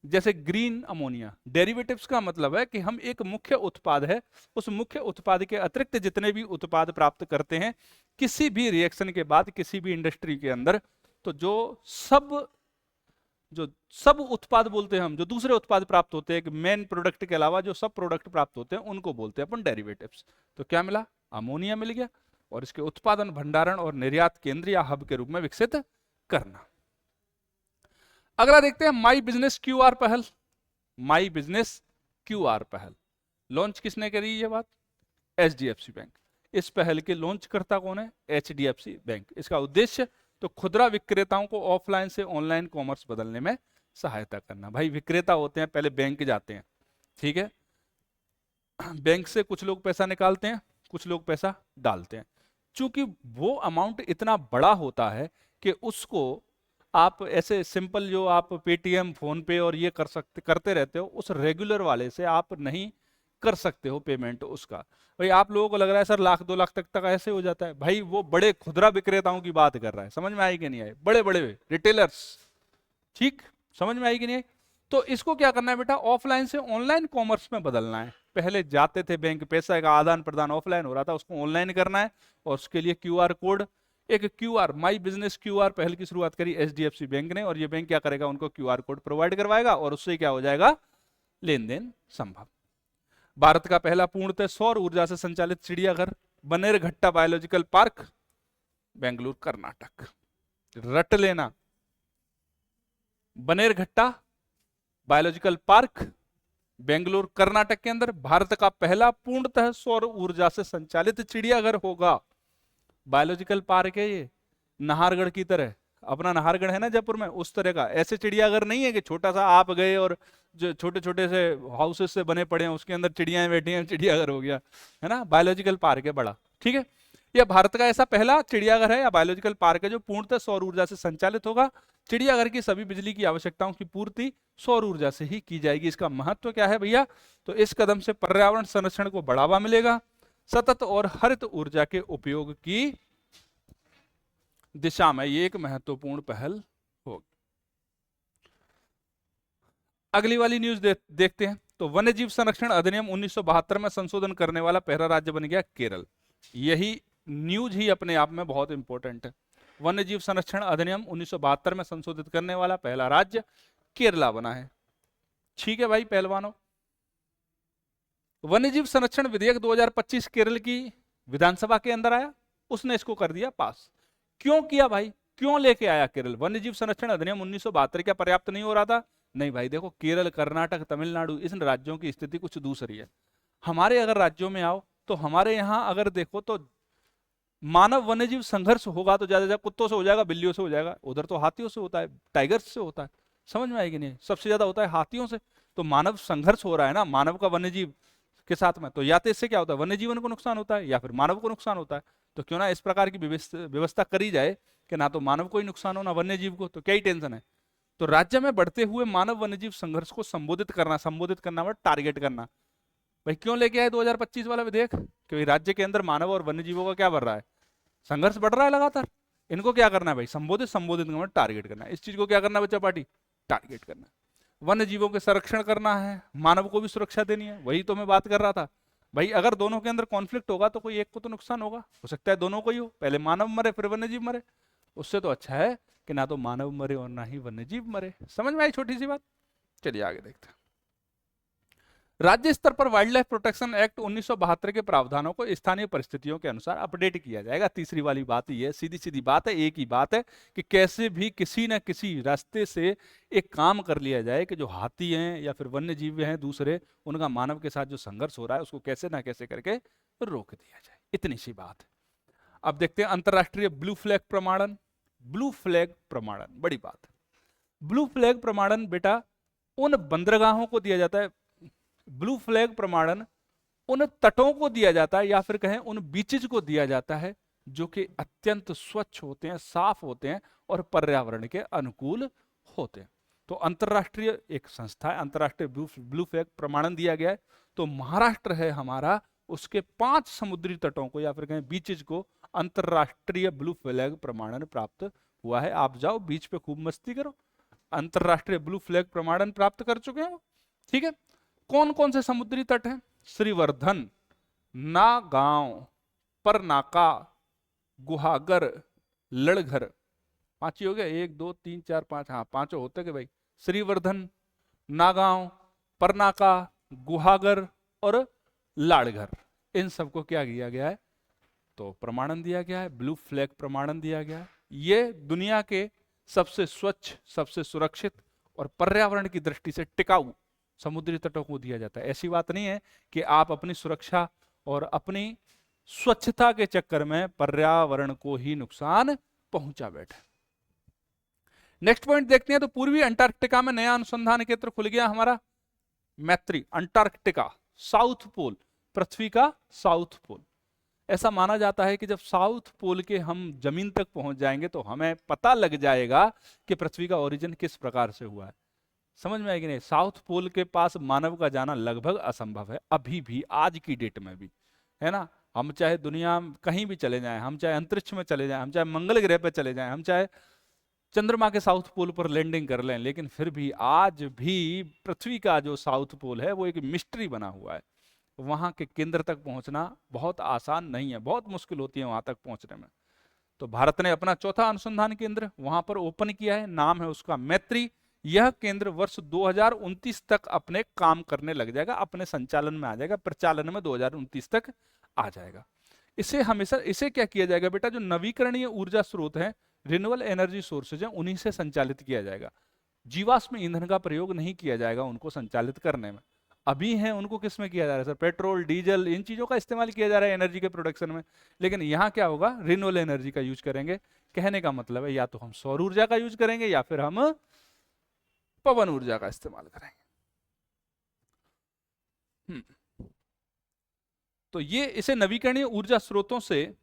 जैसे ग्रीन अमोनिया, डेरिवेटिव्स का मतलब है कि हम एक मुख्य उत्पाद है, उस मुख्य उत्पाद के अतिरिक्त जितने भी उत्पाद प्राप्त करते हैं किसी भी रिएक्शन के बाद किसी भी इंडस्ट्री के अंदर, तो जो सब उत्पाद बोलते हैं हम, जो दूसरे उत्पाद प्राप्त होते हैं मेन प्रोडक्ट के अलावा जो सब प्रोडक्ट प्राप्त होते हैं उनको बोलते हैं अपन डेरिवेटिव्स। तो क्या मिला? अमोनिया मिल गया, और इसके उत्पादन, भंडारण और निर्यात केंद्र या हब के रूप में विकसित करना। अगला देखते हैं माई बिजनेस क्यूआर पहल। माई बिजनेस क्यूआर पहल लॉन्च किसने करी? ये बात HDFC बैंक। इस पहल के लॉन्च करता कौन है? HDFC bank. इसका उद्देश्य तो खुदरा विक्रेताओं को ऑफलाइन से ऑनलाइन कॉमर्स बदलने में सहायता करना। भाई विक्रेता होते हैं, पहले बैंक जाते हैं, ठीक है, बैंक से कुछ लोग पैसा निकालते हैं, कुछ लोग पैसा डालते हैं। चूंकि वो अमाउंट इतना बड़ा होता है कि उसको आप ऐसे सिंपल जो आप पेटीएम, फोन पे और ये करते रहते हो, उस रेगुलर वाले से आप नहीं कर सकते हो पेमेंट उसका। भाई आप लोगों को लग रहा है सर 1-2 लाख तक ऐसे हो जाता है, भाई वो बड़े खुदरा विक्रेताओं की बात कर रहा है। समझ में आई कि नहीं आई? बड़े बड़े रिटेलर्स, ठीक, समझ में आई कि नहीं आई? तो इसको क्या करना है बेटा? ऑफलाइन से ऑनलाइन कॉमर्स में बदलना है। पहले जाते थे बैंक, पैसा का आदान प्रदान ऑफलाइन हो रहा था, उसको ऑनलाइन करना है, और उसके लिए क्यूआर कोड एक क्यूआर माई बिजनेस क्यूआर पहल की शुरुआत करी एचडीएफसी बैंक ने, और ये बैंक क्या करेगा, उनको क्यूआर कोड प्रोवाइड करवाएगा और उससे क्या हो जाएगा, लेन देन संभव। भारत का पहला पूर्णतः सौर ऊर्जा से संचालित चिड़ियाघर बनेरघट्टा बायोलॉजिकल पार्क, बेंगलुरु कर्नाटक। रट लेना, बनेरघट्टा बायोलॉजिकल पार्क बेंगलुरु कर्नाटक के अंदर भारत का पहला पूर्णतः सौर ऊर्जा से संचालित चिड़ियाघर होगा। बायोलॉजिकल पार्क है ये, नाहरगढ़ की तरह, अपना नाहरगढ़ है ना जयपुर में, उस तरह का। ऐसे चिड़ियाघर नहीं है कि छोटा सा आप गए और जो छोटे छोटे से हाउसेस से बने पड़े हैं उसके अंदर चिड़ियाएं बैठी हैं, चिड़ियाघर हो गया, है ना। बायोलॉजिकल पार्क है बड़ा, ठीक है। यह भारत का ऐसा पहला चिड़ियाघर है या बायोलॉजिकल पार्क है जो पूर्णतः सौर ऊर्जा से संचालित होगा। चिड़ियाघर की सभी बिजली की आवश्यकताओं की पूर्ति सौर ऊर्जा से ही की जाएगी। इसका महत्व क्या है भैया, तो इस कदम से पर्यावरण संरक्षण को बढ़ावा मिलेगा, सतत और हरित ऊर्जा के उपयोग की दिशा में ये एक महत्वपूर्ण पहल होगी। अगली वाली न्यूज देखते हैं। तो वन्यजीव संरक्षण अधिनियम 1972 में संशोधन करने वाला पहला राज्य बन गया केरल। यही न्यूज ही अपने आप में बहुत इंपॉर्टेंट है। वन्यजीव संरक्षण अधिनियम 1972 में संशोधित करने वाला पहला राज्य केरला बना है। ठीक है भाई पहलवानों। वन्यजीव संरक्षण विधेयक 2025 केरल की विधानसभा के अंदर आया, उसने इसको कर दिया पास। क्यों किया भाई, क्यों लेके आया केरल वन्यजीव संरक्षण अधिनियम 1972? क्या पर्याप्त नहीं हो रहा था? नहीं भाई, देखो केरल, कर्नाटक, तमिलनाडु, इन राज्यों की स्थिति कुछ दूसरी है। हमारे अगर राज्यों में आओ तो हमारे यहाँ अगर देखो तो मानव वन्यजीव संघर्ष होगा तो ज्यादा कुत्तों से हो जाएगा, बिल्लियों से हो जाएगा। उधर तो हाथियों से होता है, टाइगर्स से होता है। समझ में आएगी नहीं, सबसे ज्यादा होता है हाथियों से। तो मानव संघर्ष हो रहा है ना मानव का वन्यजीव के साथ में, तो या तो इससे क्या होता है, वन्य जीवन को नुकसान होता है या फिर मानव को नुकसान होता है। तो क्यों ना इस प्रकार की व्यवस्था करी जाए कि ना तो मानव को ही नुकसान हो ना वन्य जीव को, तो क्या ही टेंशन है। तो राज्य में बढ़ते हुए मानव वन्यजीव संघर्ष को संबोधित करना मतलब टारगेट करना। भाई क्यों लेके आए 2025 वाला विधेयक? क्योंकि राज्य के अंदर मानव और वन्य जीवों का क्या बढ़ रहा है, संघर्ष बढ़ रहा है लगातार। इनको क्या करना है भाई, संबोधित करना, टारगेट करना है। इस चीज को क्या करना है बच्चा पार्टी, टारगेट करना है। वन्य जीवों के संरक्षण करना है, मानव को भी सुरक्षा देनी है। वही तो मैं बात कर रहा था भाई, अगर दोनों के अंदर कॉन्फ्लिक्ट होगा तो कोई एक को तो नुकसान होगा, हो सकता है दोनों को ही हो, पहले मानव मरे फिर वन्य जीव मरे। उससे तो अच्छा है कि ना तो मानव मरे और ना ही वन्य जीव मरे। समझ में आई छोटी सी बात? चलिए आगे देखते हैं। राज्य स्तर पर वाइल्ड लाइफ प्रोटेक्शन एक्ट 1972 के प्रावधानों को स्थानीय परिस्थितियों के अनुसार अपडेट किया जाएगा। तीसरी वाली बात ये सीधी सीधी बात है, एक ही बात है कि कैसे भी किसी न किसी रास्ते से एक काम कर लिया जाए कि जो हाथी हैं या फिर वन्य जीव हैं दूसरे, उनका मानव के साथ जो संघर्ष हो रहा है उसको कैसे ना कैसे करके रोक दिया जाए। इतनी सी बात है। अब देखते हैं अंतरराष्ट्रीय ब्लू फ्लैग प्रमाणन। ब्लू फ्लैग प्रमाणन बड़ी बात है। ब्लू फ्लैग प्रमाणन बेटा उन बंदरगाहों को दिया जाता है, ब्लू फ्लैग प्रमाणन उन तटों को दिया जाता है या फिर कहें उन बीचेज को दिया जाता है जो कि अत्यंत स्वच्छ होते हैं, साफ होते हैं और पर्यावरण के अनुकूल होते हैं। तो अंतरराष्ट्रीय एक संस्था है, अंतरराष्ट्रीय ब्लू फ्लैग प्रमाणन दिया गया है। तो महाराष्ट्र है हमारा, उसके 5 समुद्री तटों को या फिर कहें बीचेज को अंतरराष्ट्रीय ब्लू फ्लैग प्रमाणन प्राप्त हुआ है। आप जाओ बीच पे खूब मस्ती करो, अंतरराष्ट्रीय ब्लू फ्लैग प्रमाणन प्राप्त कर चुके हैं। ठीक है, कौन कौन से समुद्री तट हैं? श्रीवर्धन, नागांव, परनाका, गुहागर, लड़घर। 5 ही हो गया, 1 2 3 4 5, हाँ 5 होते के भाई। श्रीवर्धन, नागांव, परनाका, गुहागर और लाड़घर, इन सबको क्या किया गया है, तो प्रमाणन दिया गया है, ब्लू फ्लैग प्रमाणन दिया गया है। ये दुनिया के सबसे स्वच्छ, सबसे सुरक्षित और पर्यावरण की दृष्टि से टिकाऊ समुद्री तटों को दिया जाता है। ऐसी बात नहीं है कि आप अपनी सुरक्षा और अपनी स्वच्छता के चक्कर में पर्यावरण को ही नुकसान पहुंचा बैठे। नेक्स्ट पॉइंट देखते हैं। तो पूर्वी अंटार्कटिका में नया अनुसंधान क्षेत्र खुल गया हमारा, मैत्री अंटार्कटिका, साउथ पोल, पृथ्वी का साउथ पोल। ऐसा माना जाता है कि जब साउथ पोल के हम जमीन तक पहुंच जाएंगे तो हमें पता लग जाएगा कि पृथ्वी का ओरिजिन किस प्रकार से हुआ है। समझ में आएगी नहीं? साउथ पोल के पास मानव का जाना लगभग असंभव है अभी भी, आज की डेट में भी, है ना। हम चाहे दुनिया कहीं भी चले जाएं, हम चाहे अंतरिक्ष में चले जाएं, हम चाहे मंगल ग्रह पर चले जाएं, हम चाहे चंद्रमा के साउथ पोल पर लैंडिंग कर लें, लेकिन फिर भी आज भी पृथ्वी का जो साउथ पोल है वो एक मिस्ट्री बना हुआ है। वहां के केंद्र तक पहुंचना बहुत आसान नहीं है, बहुत मुश्किल होती है वहां तक पहुंचने में। तो भारत ने अपना चौथा अनुसंधान केंद्र वहां पर ओपन किया है, नाम है उसका मैत्री। यह केंद्र वर्ष 2029 तक अपने काम करने लग जाएगा, अपने संचालन में आ जाएगा, प्रचालन में 2029 तक आ जाएगा। इसे हमेशा इसे क्या किया जाएगा बेटा, जो नवीकरणीय ऊर्जा स्रोत है, रिन्यूएबल एनर्जी सोर्सेज हैं, उन्हीं से संचालित किया जाएगा। जीवाश्म ईंधन का प्रयोग नहीं किया जाएगा उनको संचालित करने में। अभी है उनको किस में किया जा रहा है सर, पेट्रोल डीजल इन चीजों का इस्तेमाल किया जा रहा है एनर्जी के प्रोडक्शन में, लेकिन यहाँ क्या होगा, रिन्यूएबल एनर्जी का यूज करेंगे। कहने का मतलब है या तो हम सौर ऊर्जा का यूज करेंगे या फिर हम पवन ऊर्जा का इस्तेमाल करेंगे। तो ये इसे नवीकरणीय ऊर्जा स्रोतों से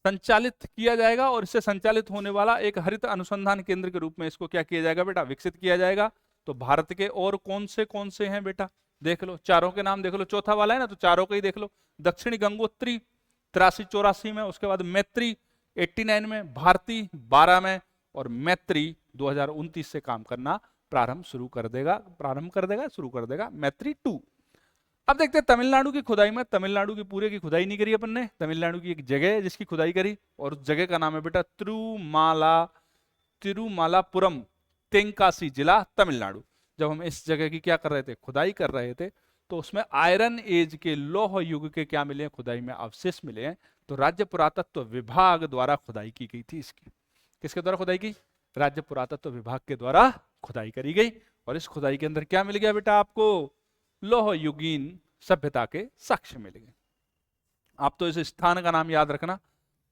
संचालित किया जाएगा और इससे संचालित होने वाला एक हरित अनुसंधान केंद्र के रूप में इसको क्या किया जाएगा बेटा, विकसित किया जाएगा। तो भारत के और कौन से हैं बेटा, देख लो, चारों के नाम देख लो, चौथा वाला है ना, तो चारों का ही देख लो। दक्षिणी गंगोत्री 83-84 में, उसके बाद मैत्री 89 में, भारती 12 में, और मैत्री 2029 से काम करना प्रारंभ कर देगा मैत्री 2। अब देखते हैं तमिलनाडु की खुदाई में। तमिलनाडु की पूरे की खुदाई नहीं करी अपन ने, तमिलनाडु की एक जगह है जिसकी खुदाई करी, और उस जगह का नाम है बेटा तिरुमालापुरम, तेंकासी जिला, तमिलनाडु। जब हम इस जगह की क्या कर रहे थे, खुदाई कर रहे थे, तो उसमें आयरन एज के, लौह युग के क्या मिले हैं, खुदाई में अवशेष मिले हैं। तो राज्य पुरातत्व विभाग द्वारा खुदाई की गई थी इसकी। किसके द्वारा खुदाई की, राज्य पुरातत्व विभाग के द्वारा खुदाई करी गई। और इस खुदाई के अंदर क्या मिल गया बेटा आपको, लौह युगीन सभ्यता के साक्ष्य मिल गए। आप तो इस स्थान का नाम याद रखना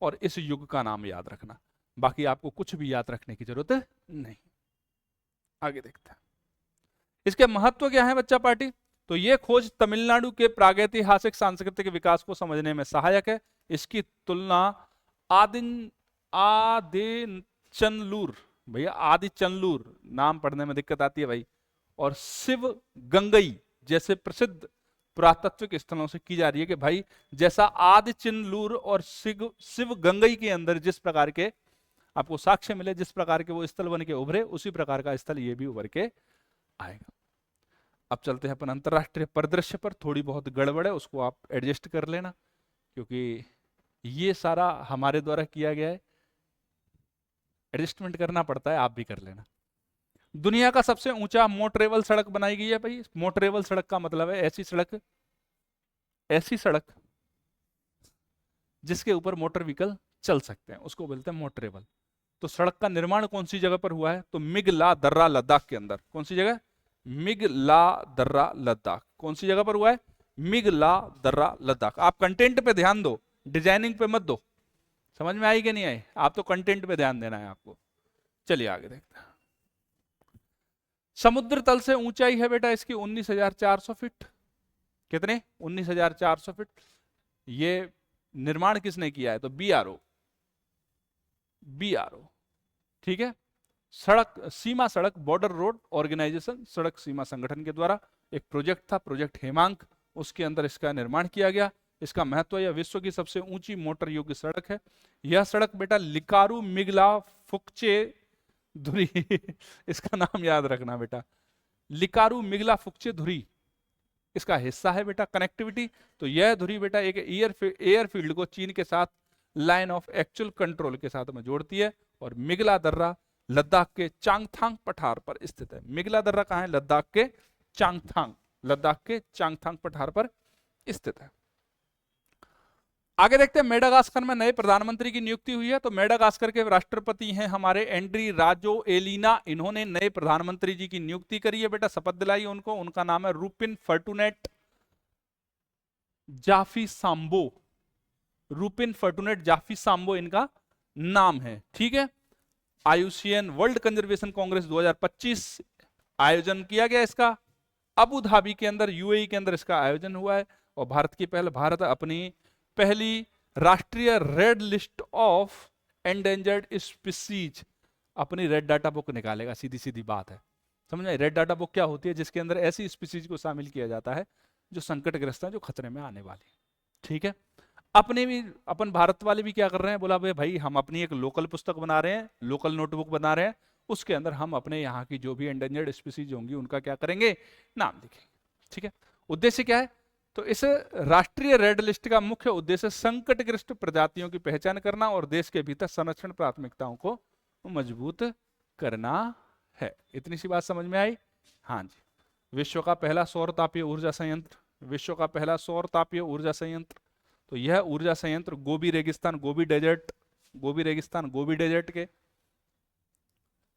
और इस युग का नाम याद रखना, बाकी आपको कुछ भी याद रखने की जरूरत नहीं। आगे देखते हैं इसके महत्व क्या है बच्चा पार्टी। तो ये खोज तमिलनाडु के प्रागैतिहासिक सांस्कृतिक विकास को समझने में सहायक है। इसकी तुलना आदिचनलूर, भैया आदिचनलूर नाम पढ़ने में दिक्कत आती है भाई, और शिव गंगई जैसे प्रसिद्ध पुरातत्विक स्थलों से की जा रही है कि भाई जैसा आदिचनलूर और शिव गंगई के अंदर जिस प्रकार के आपको साक्ष्य मिले, जिस प्रकार के वो स्थल बन के उभरे, उसी प्रकार का स्थल ये भी उभर के आएगा। अब चलते हैं अपन अंतरराष्ट्रीय परिदृश्य पर। थोड़ी बहुत गड़बड़ है, उसको आप एडजस्ट कर लेना, क्योंकि ये सारा हमारे द्वारा किया गया है, एडजस्टमेंट करना पड़ता है, आप भी कर लेना। दुनिया का सबसे ऊंचा मोटरेबल सड़क बनाई गई है भाई। मोटरेबल सड़क का मतलब है ऐसी सड़क जिसके ऊपर मोटर व्हीकल चल सकते हैं, उसको बोलते हैं मोटरेबल। तो सड़क का निर्माण कौन सी जगह पर हुआ है, तो मिगला दर्रा लद्दाख के अंदर। कौन सी जगह, मिगला दर्रा लद्दाख। कौन सी जगह पर हुआ है, मिगला दर्रा लद्दाख। आप कंटेंट पे ध्यान दो, डिजाइनिंग पे मत दो। समझ में आई कि नहीं आई, आप तो कंटेंट पे ध्यान देना है आपको। चलिए आगे देखते हैं। समुद्र तल से ऊंचाई है बेटा इसकी 19,400 फीट। कितने, 19,400 फीट। ये निर्माण किसने किया है, तो बीआरओ, ठीक है। सीमा सड़क बॉर्डर रोड ऑर्गेनाइजेशन, सड़क सीमा संगठन के द्वारा एक प्रोजेक्ट था, प्रोजेक्ट हेमांक, उसके अंदर इसका निर्माण किया गया। इसका महत्व, यह विश्व की सबसे ऊंची मोटर योग्य सड़क है। यह सड़क बेटा लिकारू मिगला फुकचे धुरी इसका नाम याद रखना बेटा, लिकारू मिगला फुकचे धुरी इसका हिस्सा है बेटा। कनेक्टिविटी, तो यह धुरी बेटा एक एयरफील्ड को चीन के साथ लाइन ऑफ एक्चुअल कंट्रोल के साथ में जोड़ती है। और मिगला दर्रा लद्दाख के चांगथांग पठार पर स्थित है। मिगला दर्रा कहाँ है, लद्दाख के चांगथांग पठार पर स्थित है। आगे देखते हैं, मेडागास्कर में नए प्रधानमंत्री की नियुक्ति हुई है। तो मेडागास्कर के राष्ट्रपति हैं हमारे एंड्री राजोएलिना। इन्होंने नए प्रधानमंत्री जी की नियुक्ति करी है बेटा, शपथ दिलाई उनको। उनका नाम है रूपिन फर्टूनेट जाफी सांबो इनका नाम है, ठीक है। आईयूसीएन वर्ल्ड कंजर्वेशन कांग्रेस 2025 आयोजन किया गया इसका, अबू धाबी के अंदर, यूएई के अंदर इसका आयोजन हुआ है। और भारत अपनी पहली राष्ट्रीय red list of endangered species, अपनी रेड डाटा बुक निकालेगा। सीधी सीधी बात है, समझ में। रेड डाटा बुक क्या होती है, जिसके अंदर ऐसी स्पीसीज को शामिल किया जाता है जो संकटग्रस्त है, जो खतरे में आने वाली, ठीक है। अपन भारत वाले भी क्या कर रहे हैं, बोला भाई हम अपनी एक लोकल पुस्तक बना रहे हैं, लोकल नोटबुक बना रहे हैं, उसके अंदर हम अपने यहाँ की जो भी एंडेंजर्ड स्पीसीज होंगी उनका क्या करेंगे, नाम लिखेंगे, ठीक है। उद्देश्य क्या है, तो इस राष्ट्रीय रेड लिस्ट का मुख्य उद्देश्य संकटग्रस्त प्रजातियों की पहचान करना और देश के भीतर संरक्षण प्राथमिकताओं को मजबूत करना है। इतनी सी बात समझ में आई? हाँ जी। विश्व का पहला सौर तापीय ऊर्जा संयंत्र, विश्व का पहला सौर तापीय ऊर्जा संयंत्र, तो यह ऊर्जा संयंत्र गोबी रेगिस्तान, गोबी डेजर्ट के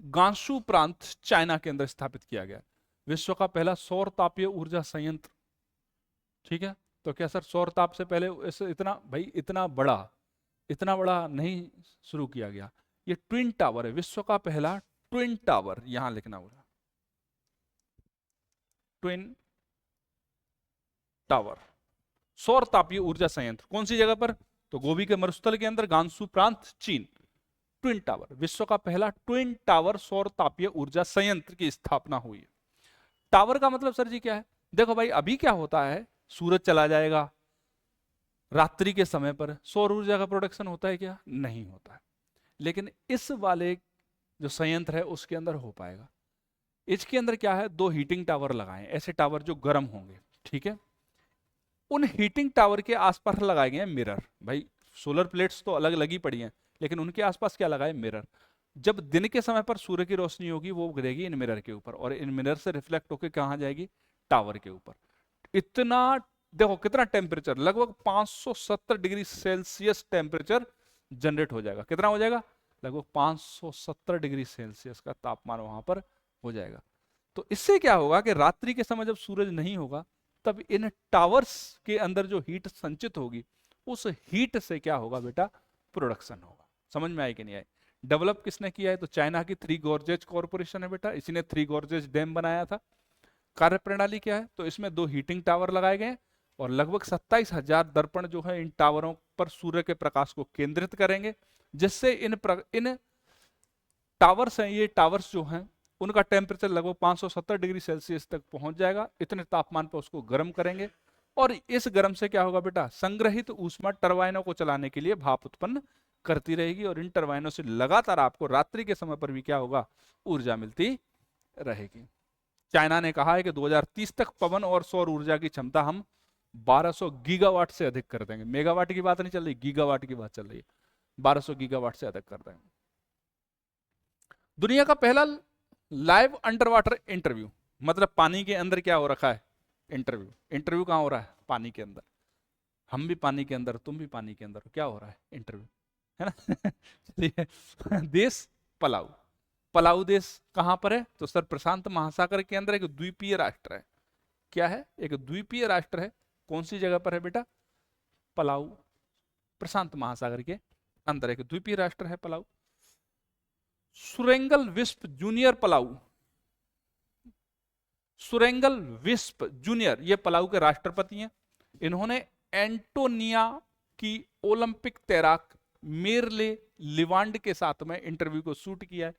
गांसू प्रांत चाइना के अंदर स्थापित किया गया। विश्व का पहला सौर तापीय ऊर्जा संयंत्र, ठीक है। तो क्या सर सौर ताप से पहले इतना बड़ा नहीं शुरू किया गया। ये ट्विन टावर है, विश्व का पहला ट्विन टावर, यहां लिखना होगा ट्विन टावर, सौर तापीय ऊर्जा संयंत्र। कौन सी जगह पर? तो गोबी के मरुस्थल के अंदर, गांसू प्रांत, चीन। ट्विन टावर, विश्व का पहला ट्विन टावर सौर तापीय ऊर्जा संयंत्र की स्थापना हुई है। टावर का मतलब सर जी क्या है? देखो भाई, अभी क्या होता है, सूरज चला जाएगा, रात्रि के समय पर सौर ऊर्जा का प्रोडक्शन होता है क्या? नहीं होता है। लेकिन इस वाले जो संयंत्र है उसके अंदर हो पाएगा। इसके अंदर क्या है, 2 हीटिंग टावर लगाए, ऐसे टावर जो गर्म होंगे, ठीक है। उन हीटिंग टावर के आसपास लगाए गए हैं मिरर। भाई सोलर प्लेट्स तो अलग लगी पड़ी हैं, लेकिन उनके आसपास क्या लगाए? मिरर। जब दिन के समय पर सूर्य की रोशनी होगी वो गिरेगी इन मिरर के ऊपर, और इन मिरर से रिफ्लेक्ट होकर कहाँ जाएगी? टावर के ऊपर। इतना देखो कितना टेम्परेचर, लगभग 570 डिग्री सेल्सियस टेम्परेचर जनरेट हो जाएगा। कितना हो जाएगा? लगभग 570 डिग्री सेल्सियस का तापमान वहां पर हो जाएगा। तो इससे क्या होगा कि रात्रि के समय जब सूरज नहीं होगा तब इन टावर्स के अंदर जो हीट संचित होगी उस हीट से क्या होगा बेटा? प्रोडक्शन होगा। समझ में आई कि नहीं आई? डेवलप किसने किया है? तो चाइना की 3 गॉर्जेज कॉर्पोरेशन है बेटा, इसी ने 3 गॉर्जेज डैम बनाया था। कार्य प्रणाली क्या है? तो इसमें 2 हीटिंग टावर लगाए गए और लगभग 27,000 दर्पण जो है इन टावरों पर सूर्य के प्रकाश को केंद्रित करेंगे, जिससे इन टावर्स हैं, ये टावर्स जो हैं उनका टेम्परेचर लगभग 570 डिग्री सेल्सियस तक पहुंच जाएगा। इतने तापमान पर उसको गर्म करेंगे और इस गर्म से क्या होगा बेटा? संग्रहित ऊष्मा टरबाइनों को चलाने के लिए भाप उत्पन्न करती रहेगी और इन टरबाइनों से लगातार आपको रात्रि के समय पर भी क्या होगा? ऊर्जा मिलती रहेगी। चाइना ने कहा है कि 2030 तक पवन और सौर ऊर्जा की क्षमता हम 1200 गीगावाट से अधिक कर देंगे। मेगावाट की बात नहीं चल रही, गीगावाट की बात चल रही है। 1200 गीगावाट से अधिक कर देंगे। दुनिया का पहला लाइव अंडर वाटर इंटरव्यू, मतलब पानी के अंदर क्या हो रखा है? इंटरव्यू। इंटरव्यू कहां हो रहा है? पानी के अंदर। हम भी पानी के अंदर, तुम भी पानी के अंदर, क्या हो रहा है? इंटरव्यू, है ना? चलिए देश पलाऊ। पलाऊ देश कहां पर है? तो सर प्रशांत महासागर के अंदर एक द्वीपीय राष्ट्र है। क्या है? एक द्वीपीय राष्ट्र है। कौन सी जगह पर है बेटा? पलाऊ। प्रशांत महासागर के अंदर एक द्वीपीय राष्ट्र है Palau. सुरेंगल wisp junior Palau, सुरेंगल wisp junior, ये पलाऊ के राष्ट्रपति हैं। इन्होंने एंटोनिया की ओलंपिक तैराक मेरले लिवांड के साथ में इंटरव्यू को शूट किया है।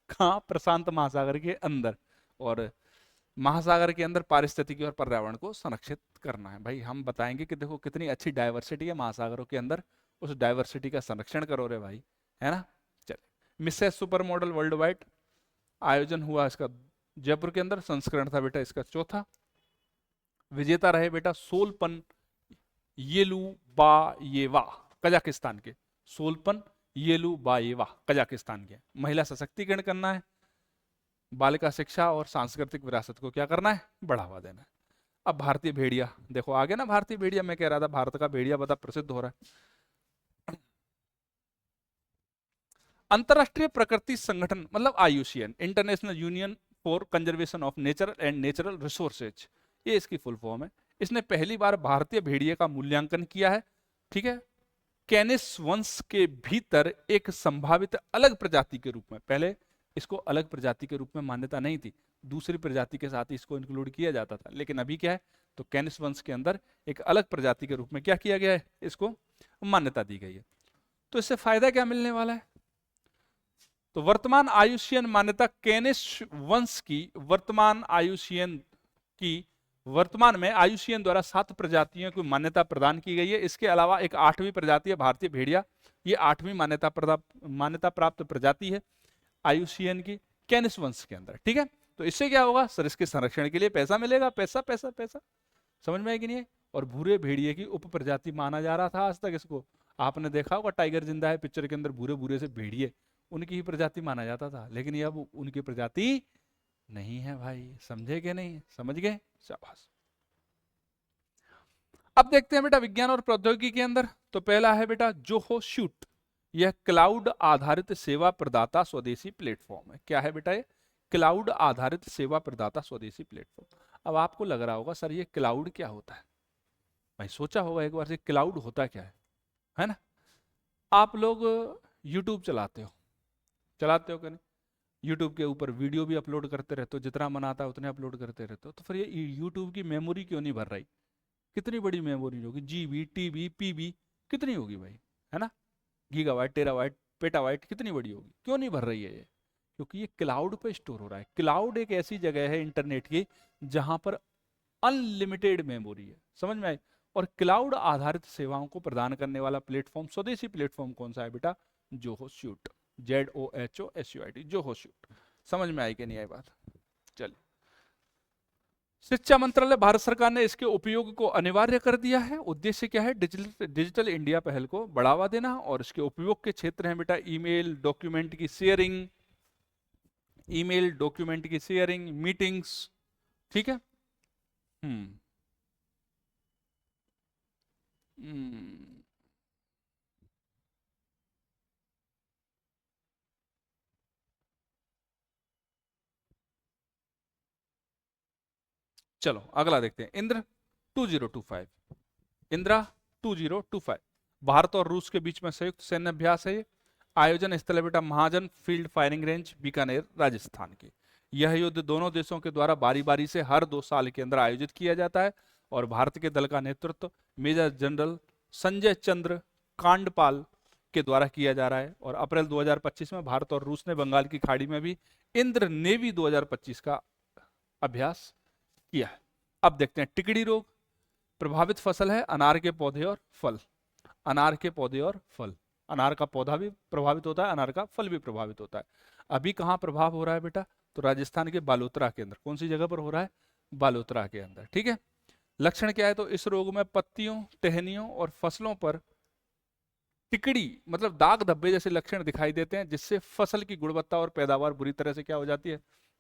कहां? प्रशांत महासागर के अंदर। और महासागर के अंदर पारिस्थितिकी और पर्यावरण को संरक्षित करना है। भाई हम बताएंगे कि देखो कितनी अच्छी डायवर्सिटी है महासागरों के अंदर, उस डायवर्सिटी का संरक्षण करो रे भाई, है ना? चलिए, Mrs super model world wide आयोजन हुआ इसका जयपुर के अंदर, संस्करण था बेटा इसका 4था। विजेता रहे बेटा सोलपन येलुबायेवा, कजाकिस्तान के। सोलपन येलुबायेवा कजाकिस्तान के। महिला सशक्तिकरण करना है, बालिका शिक्षा और सांस्कृतिक विरासत को क्या करना है? बढ़ावा देना है। अब भारतीय भेड़िया देखो, आगे ना भारतीय भेड़िया, मैं कह रहा था भारत का भेड़िया बता प्रसिद्ध हो रहा है। अंतरराष्ट्रीय प्रकृति संगठन मतलब IUCN, international union for conservation of nature and natural resources, ये इसकी फुल फॉर्म है। इसने पहली बार भारतीय भेड़िए का मूल्यांकन किया है, ठीक है, कैनिस वंश के भीतर एक संभावित अलग प्रजाति के रूप में। पहले इसको अलग प्रजाति के रूप में मान्यता नहीं थी, दूसरी प्रजाति के साथ ही इसको इंक्लूड किया जाता था, लेकिन अभी क्या है? तो कैनिस वंश के अंदर एक अलग प्रजाति के रूप में क्या किया गया है? इसको मान्यता दी गई है। तो इससे फायदा क्या मिलने वाला है? तो वर्तमान IUCN मान्यता कैनिस वंश की वर्तमान में IUCN द्वारा 7 प्रजातियों को मान्यता प्रदान की गई है। इसके अलावा एक 8वीं प्रजाति है भारतीय भेड़िया, ये 8वीं मान्यता प्राप्त प्रजाति है IUCN की कैनिस वंश के अंदर, ठीक है। तो इससे क्या होगा सर? इसके संरक्षण के लिए पैसा मिलेगा, पैसा पैसा पैसा, समझ में आई कि नहीं? और भूरे भेड़िए की उप प्रजाति माना जा रहा था आज तक इसको। आपने देखा होगा टाइगर जिंदा है पिक्चर के अंदर, भूरे भूरे से भेड़िए उनकी ही प्रजाति माना जाता था, लेकिन ये अब उनकी प्रजाति नहीं है भाई। समझे कि नहीं? समझ गए? शाबाश। अब देखते हैं बेटा विज्ञान और प्रौद्योगिकी के अंदर। तो पहला है बेटा जोहो शूट, यह क्लाउड आधारित सेवा प्रदाता स्वदेशी प्लेटफॉर्म है। क्या है बेटा ये? क्लाउड आधारित सेवा प्रदाता स्वदेशी प्लेटफॉर्म। अब आपको लग रहा होगा सर ये क्लाउड क्या होता है? भाई सोचा होगा एक बार से क्लाउड होता क्या है ना? आप लोग यूट्यूब चलाते हो कि नहीं? यूट्यूब के ऊपर वीडियो भी अपलोड करते रहते हो, जितना मन आता है उतने अपलोड करते रहते हो, तो फिर ये यूट्यूब की मेमोरी क्यों नहीं भर रही? कितनी बड़ी मेमोरी होगी, जीबी टीबी पीबी कितनी होगी भाई, है ना? गीगाबाइट टेराबाइट पेटाबाइट कितनी बड़ी होगी, क्यों नहीं भर रही है ये? क्योंकि ये क्लाउड पे स्टोर हो रहा है। क्लाउड एक ऐसी जगह है इंटरनेट की जहां पर अनलिमिटेड मेमोरी है। समझ में आई? और क्लाउड आधारित सेवाओं को प्रदान करने वाला प्लेटफॉर्म, स्वदेशी प्लेटफॉर्म कौन सा है बेटा? Zoho shoot, ZOHOSUIT, Zoho shoot. समझ में आई कि नहीं आई बात? चलिए, शिक्षा मंत्रालय भारत सरकार ने इसके उपयोग को अनिवार्य कर दिया है। उद्देश्य क्या है? डिजिटल इंडिया पहल को बढ़ावा देना। और इसके उपयोग के क्षेत्र हैं बेटा ईमेल डॉक्यूमेंट की शेयरिंग, मीटिंग्स। ठीक है। हम्म हम्म चलो अगला देखते हैं। इंद्र 2025, इंद्रा 2025 भारत और रूस के बीच में संयुक्त सैन्य अभ्यास है। आयोजन स्थल है बेटा Mahajan field firing range, Bikaner, Rajasthan की। यह युद्ध दोनों देशों के द्वारा बारी बारी से हर 2 साल के अंदर आयोजित किया जाता है। और भारत के दल का नेतृत्व मेजर जनरल संजय चंद्र कांडपाल के द्वारा किया जा रहा है। और अप्रैल 2025 में भारत और रूस ने बंगाल की खाड़ी में भी इंद्र नेवी 2025 का अभ्यास किया है। अब देखते हैं टिकड़ी रोग। प्रभावित फसल है अनार के पौधे और फल। अनार के पौधे और फल, अनार का पौधा भी प्रभावित होता है, अनार का फल भी प्रभावित होता है। अभी कहाँ प्रभाव हो रहा है बेटा? तो राजस्थान के बालोतरा के अंदर। कौन सी जगह पर हो रहा है? बालोतरा के अंदर। ठीक है। लक्षण क्या है? तो इस रोग में पत्तियों, टहनियों और फसलों पर टिकड़ी मतलब दाग धब्बे जैसे लक्षण दिखाई देते हैं, जिससे फसल की गुणवत्ता और पैदावार बुरी तरह से क्या हो जाती है?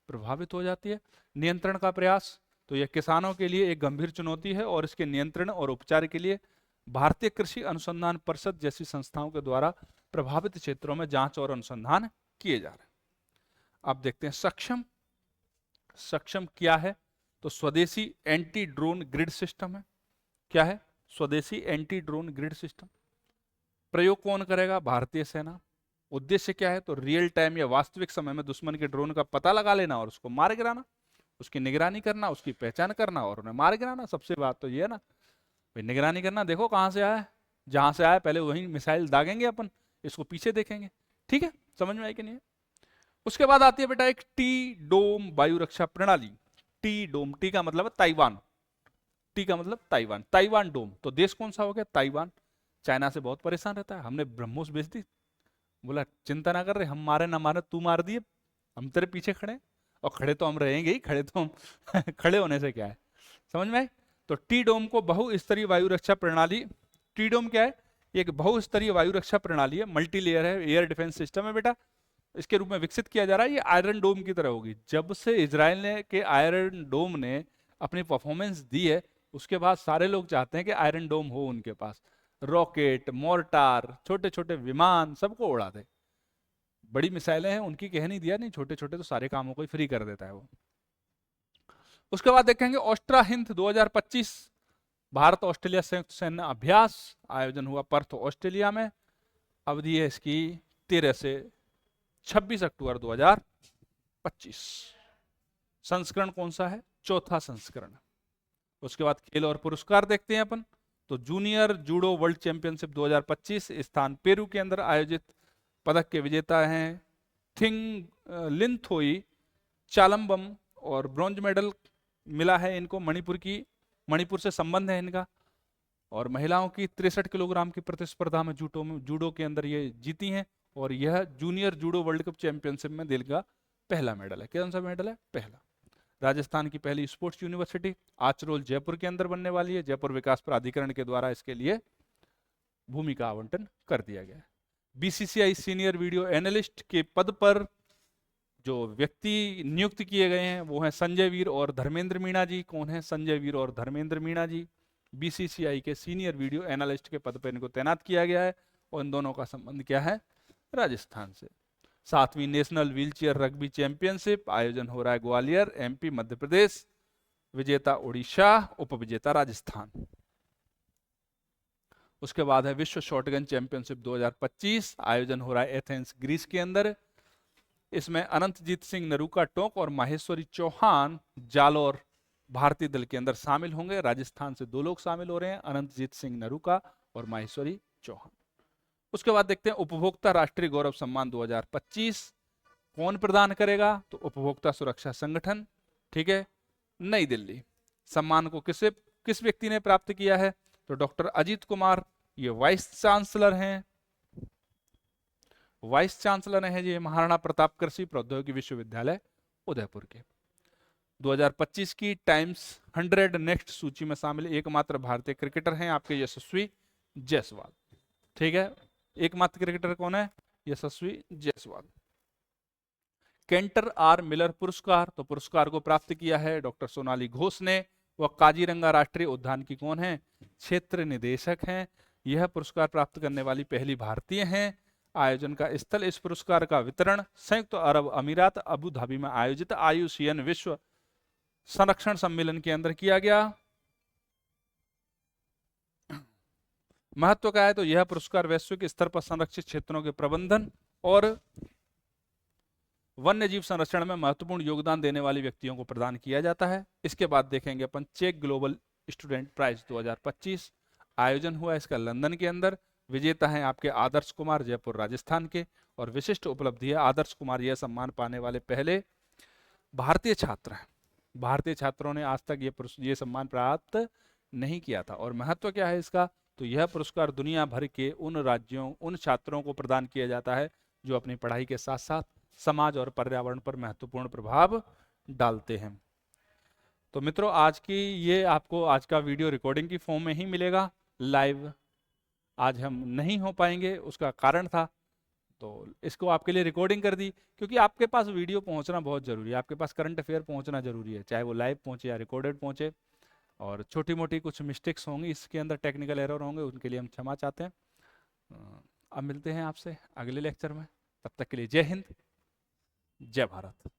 प्रभावित हो जाती है। नियंत्रण का प्रयास, तो यह किसानों के लिए एक गंभीर चुनौती है और इसके नियंत्रण और उपचार के लिए भारतीय कृषि अनुसंधान परिषद जैसी संस्थाओं के द्वारा प्रभावित क्षेत्रों में जांच और अनुसंधान किए जा रहे हैं। अब देखते हैं सक्षम। सक्षम क्या है? तो स्वदेशी एंटी ड्रोन ग्रिड सिस्टम है। क्या है? स्वदेशी एंटी ड्रोन ग्रिड सिस्टम। प्रयोग कौन करेगा? भारतीय सेना। उद्देश्य क्या है? तो रियल टाइम या वास्तविक समय में दुश्मन के ड्रोन का पता लगा लेना और उसको मार गिराना, उसकी निगरानी करना, उसकी पहचान करना और उन्हें मार गिराना। सबसे बात तो ये है ना भाई, निगरानी करना। देखो कहां से आया है, जहां से आया पहले वहीं मिसाइल दागेंगे अपन, इसको पीछे देखेंगे। ठीक है, समझ में आई कि नहीं? उसके बाद आती है बेटा एक टी डोम वायु रक्षा प्रणाली। टी डोम, टी का मतलब है ताइवान, टी का मतलब ताइवान, ताइवान डोम। तो देश कौन सा हो गया? ताइवान। चाइना से बहुत परेशान रहता है। हमने ब्रह्मोस बेच दी, बोला चिंता ना कर रहे, हम मारे ना मारे तू मार दिए, हम तेरे पीछे खड़े। और खड़े तो हम रहेंगे ही, खड़े तो हम खड़े होने से क्या है? समझ में आए? तो टी डोम को बहुस्तरीय वायु रक्षा प्रणाली, टी डोम क्या है? एक बहुस्तरीय वायु रक्षा प्रणाली है, मल्टी लेयर है, एयर डिफेंस सिस्टम है बेटा। इसके रूप में विकसित किया जा रहा है। ये आयरन डोम की तरह होगी। जब से इजराइल ने के आयरन डोम ने अपनी परफॉर्मेंस दी है, उसके बाद सारे लोग चाहते हैं कि आयरन डोम हो उनके पास। रॉकेट, मोर्टार, छोटे छोटे विमान, सबको उड़ा दे। बड़ी मिसाइलें हैं उनकी कह नहीं दिया, नहीं छोटे छोटे तो सारे कामों को ही फ्री कर देता है वो। उसके बाद देखेंगे ऑस्ट्रा हिंद 2025, भारत ऑस्ट्रेलिया संयुक्त सैन्य अभ्यास। आयोजन हुआ पर्थ ऑस्ट्रेलिया में। अवधि है इसकी 13 से 26 अक्टूबर 2025। संस्करण कौन सा है? चौथा संस्करण। उसके बाद खेल और पुरस्कार देखते हैं अपन। तो जूनियर जूडो वर्ल्ड चैंपियनशिप 2025 स्थान पेरू के अंदर आयोजित। पदक के विजेता हैं थिंग लिनथोई चालम्बम और ब्रॉन्ज मेडल मिला है इनको मणिपुर से संबंध है इनका। और महिलाओं की 63 किलोग्राम की प्रतिस्पर्धा में जूडो के अंदर ये जीती हैं। और यह junior judo world cup championship में दिल्ली का पहला मेडल है। कौन सा मेडल है? पहला। राजस्थान की पहली स्पोर्ट्स यूनिवर्सिटी आचरोल जयपुर के अंदर बनने वाली है। जयपुर विकास प्राधिकरण के द्वारा इसके लिए भूमि का आवंटन कर दिया गया है। बीसीसीआई सीनियर वीडियो एनालिस्ट के पद पर जो व्यक्ति नियुक्त किए गए हैं वो हैं संजय वीर और धर्मेंद्र मीणा जी। कौन है? संजय वीर और धर्मेंद्र मीणा जी बीसीसीआई के सीनियर वीडियो एनालिस्ट के पद पर इनको तैनात किया गया है। और इन दोनों का संबंध क्या है? राजस्थान से। 7वीं नेशनल व्हीलचेयर रग्बी चैंपियनशिप आयोजन हो रहा है ग्वालियर, एमपी, मध्य प्रदेश। विजेता उड़ीसा, उपविजेता राजस्थान। उसके बाद है विश्व शॉटगन चैंपियनशिप 2025 आयोजन हो रहा है एथेंस, ग्रीस के अंदर। इसमें अनंतजीत सिंह नरूका टोंक और माहेश्वरी चौहान जालोर भारतीय दल के अंदर शामिल होंगे। राजस्थान से 2 लोग शामिल हो रहे हैं, अनंतजीत सिंह नरूका और माहेश्वरी चौहान। उसके बाद देखते हैं उपभोक्ता राष्ट्रीय गौरव सम्मान 2025 कौन प्रदान करेगा? तो उपभोक्ता सुरक्षा संगठन, ठीक है, नई दिल्ली। सम्मान को किस व्यक्ति ने प्राप्त किया है? तो डॉक्टर अजीत कुमार, ये वाइस चांसलर हैं। वाइस चांसलर हैं जी महाराणा प्रताप कृषि प्रौद्योगिकी विश्वविद्यालय उदयपुर के। 2025 की टाइम्स 100 नेक्स्ट सूची में शामिल एकमात्र भारतीय क्रिकेटर हैं आपके यशस्वी जायसवाल। ठीक है, एकमात्र क्रिकेटर कौन है? यशस्वी जायसवाल। केंटर आर मिलर पुरस्कार, तो पुरस्कार को प्राप्त किया है डॉक्टर सोनाली घोष ने। वह काजीरंगा राष्ट्रीय उद्यान की कौन है? क्षेत्र निदेशक हैं। यह पुरस्कार प्राप्त करने वाली पहली भारतीय हैं। आयोजन का स्थल, इस पुरस्कार का वितरण संयुक्त अरब अमीरात अबू धाबी में आयोजित IUCN विश्व संरक्षण सम्मेलन के अंदर किया गया। महत्व क्या है? तो यह पुरस्कार वैश्विक स्तर पर संरक्षित क्षेत्रों के प्रबंधन और वन्य जीव संरक्षण में महत्वपूर्ण योगदान देने वाले व्यक्तियों को प्रदान किया जाता है। इसके बाद देखेंगे अपन चेक ग्लोबल स्टूडेंट प्राइज 2025 आयोजन हुआ इसका लंदन के अंदर। विजेता हैं आपके आदर्श कुमार, जयपुर राजस्थान के। और विशिष्ट उपलब्धि है, आदर्श कुमार यह सम्मान पाने वाले पहले भारतीय छात्र हैं। भारतीय छात्रों ने आज तक ये सम्मान प्राप्त नहीं किया था। और महत्व क्या है इसका? तो यह पुरस्कार दुनिया भर के उन राज्यों, उन छात्रों को प्रदान किया जाता है जो अपनी पढ़ाई के साथ साथ समाज और पर्यावरण पर महत्वपूर्ण प्रभाव डालते हैं। तो मित्रों, आज की ये आपको आज का वीडियो रिकॉर्डिंग की फॉर्म में ही मिलेगा। लाइव आज हम नहीं हो पाएंगे, उसका कारण था, तो इसको आपके लिए रिकॉर्डिंग कर दी, क्योंकि आपके पास वीडियो पहुंचना बहुत जरूरी है। आपके पास करंट अफेयर पहुंचना जरूरी है, चाहे वो लाइव पहुंचे या रिकॉर्डेड पहुंचे। और छोटी मोटी कुछ मिस्टेक्स होंगी इसके अंदर, टेक्निकल एरर होंगे, उनके लिए हम क्षमा चाहते हैं। अब मिलते हैं आपसे अगले लेक्चर में, तब तक के लिए जय हिंद, जय भारत।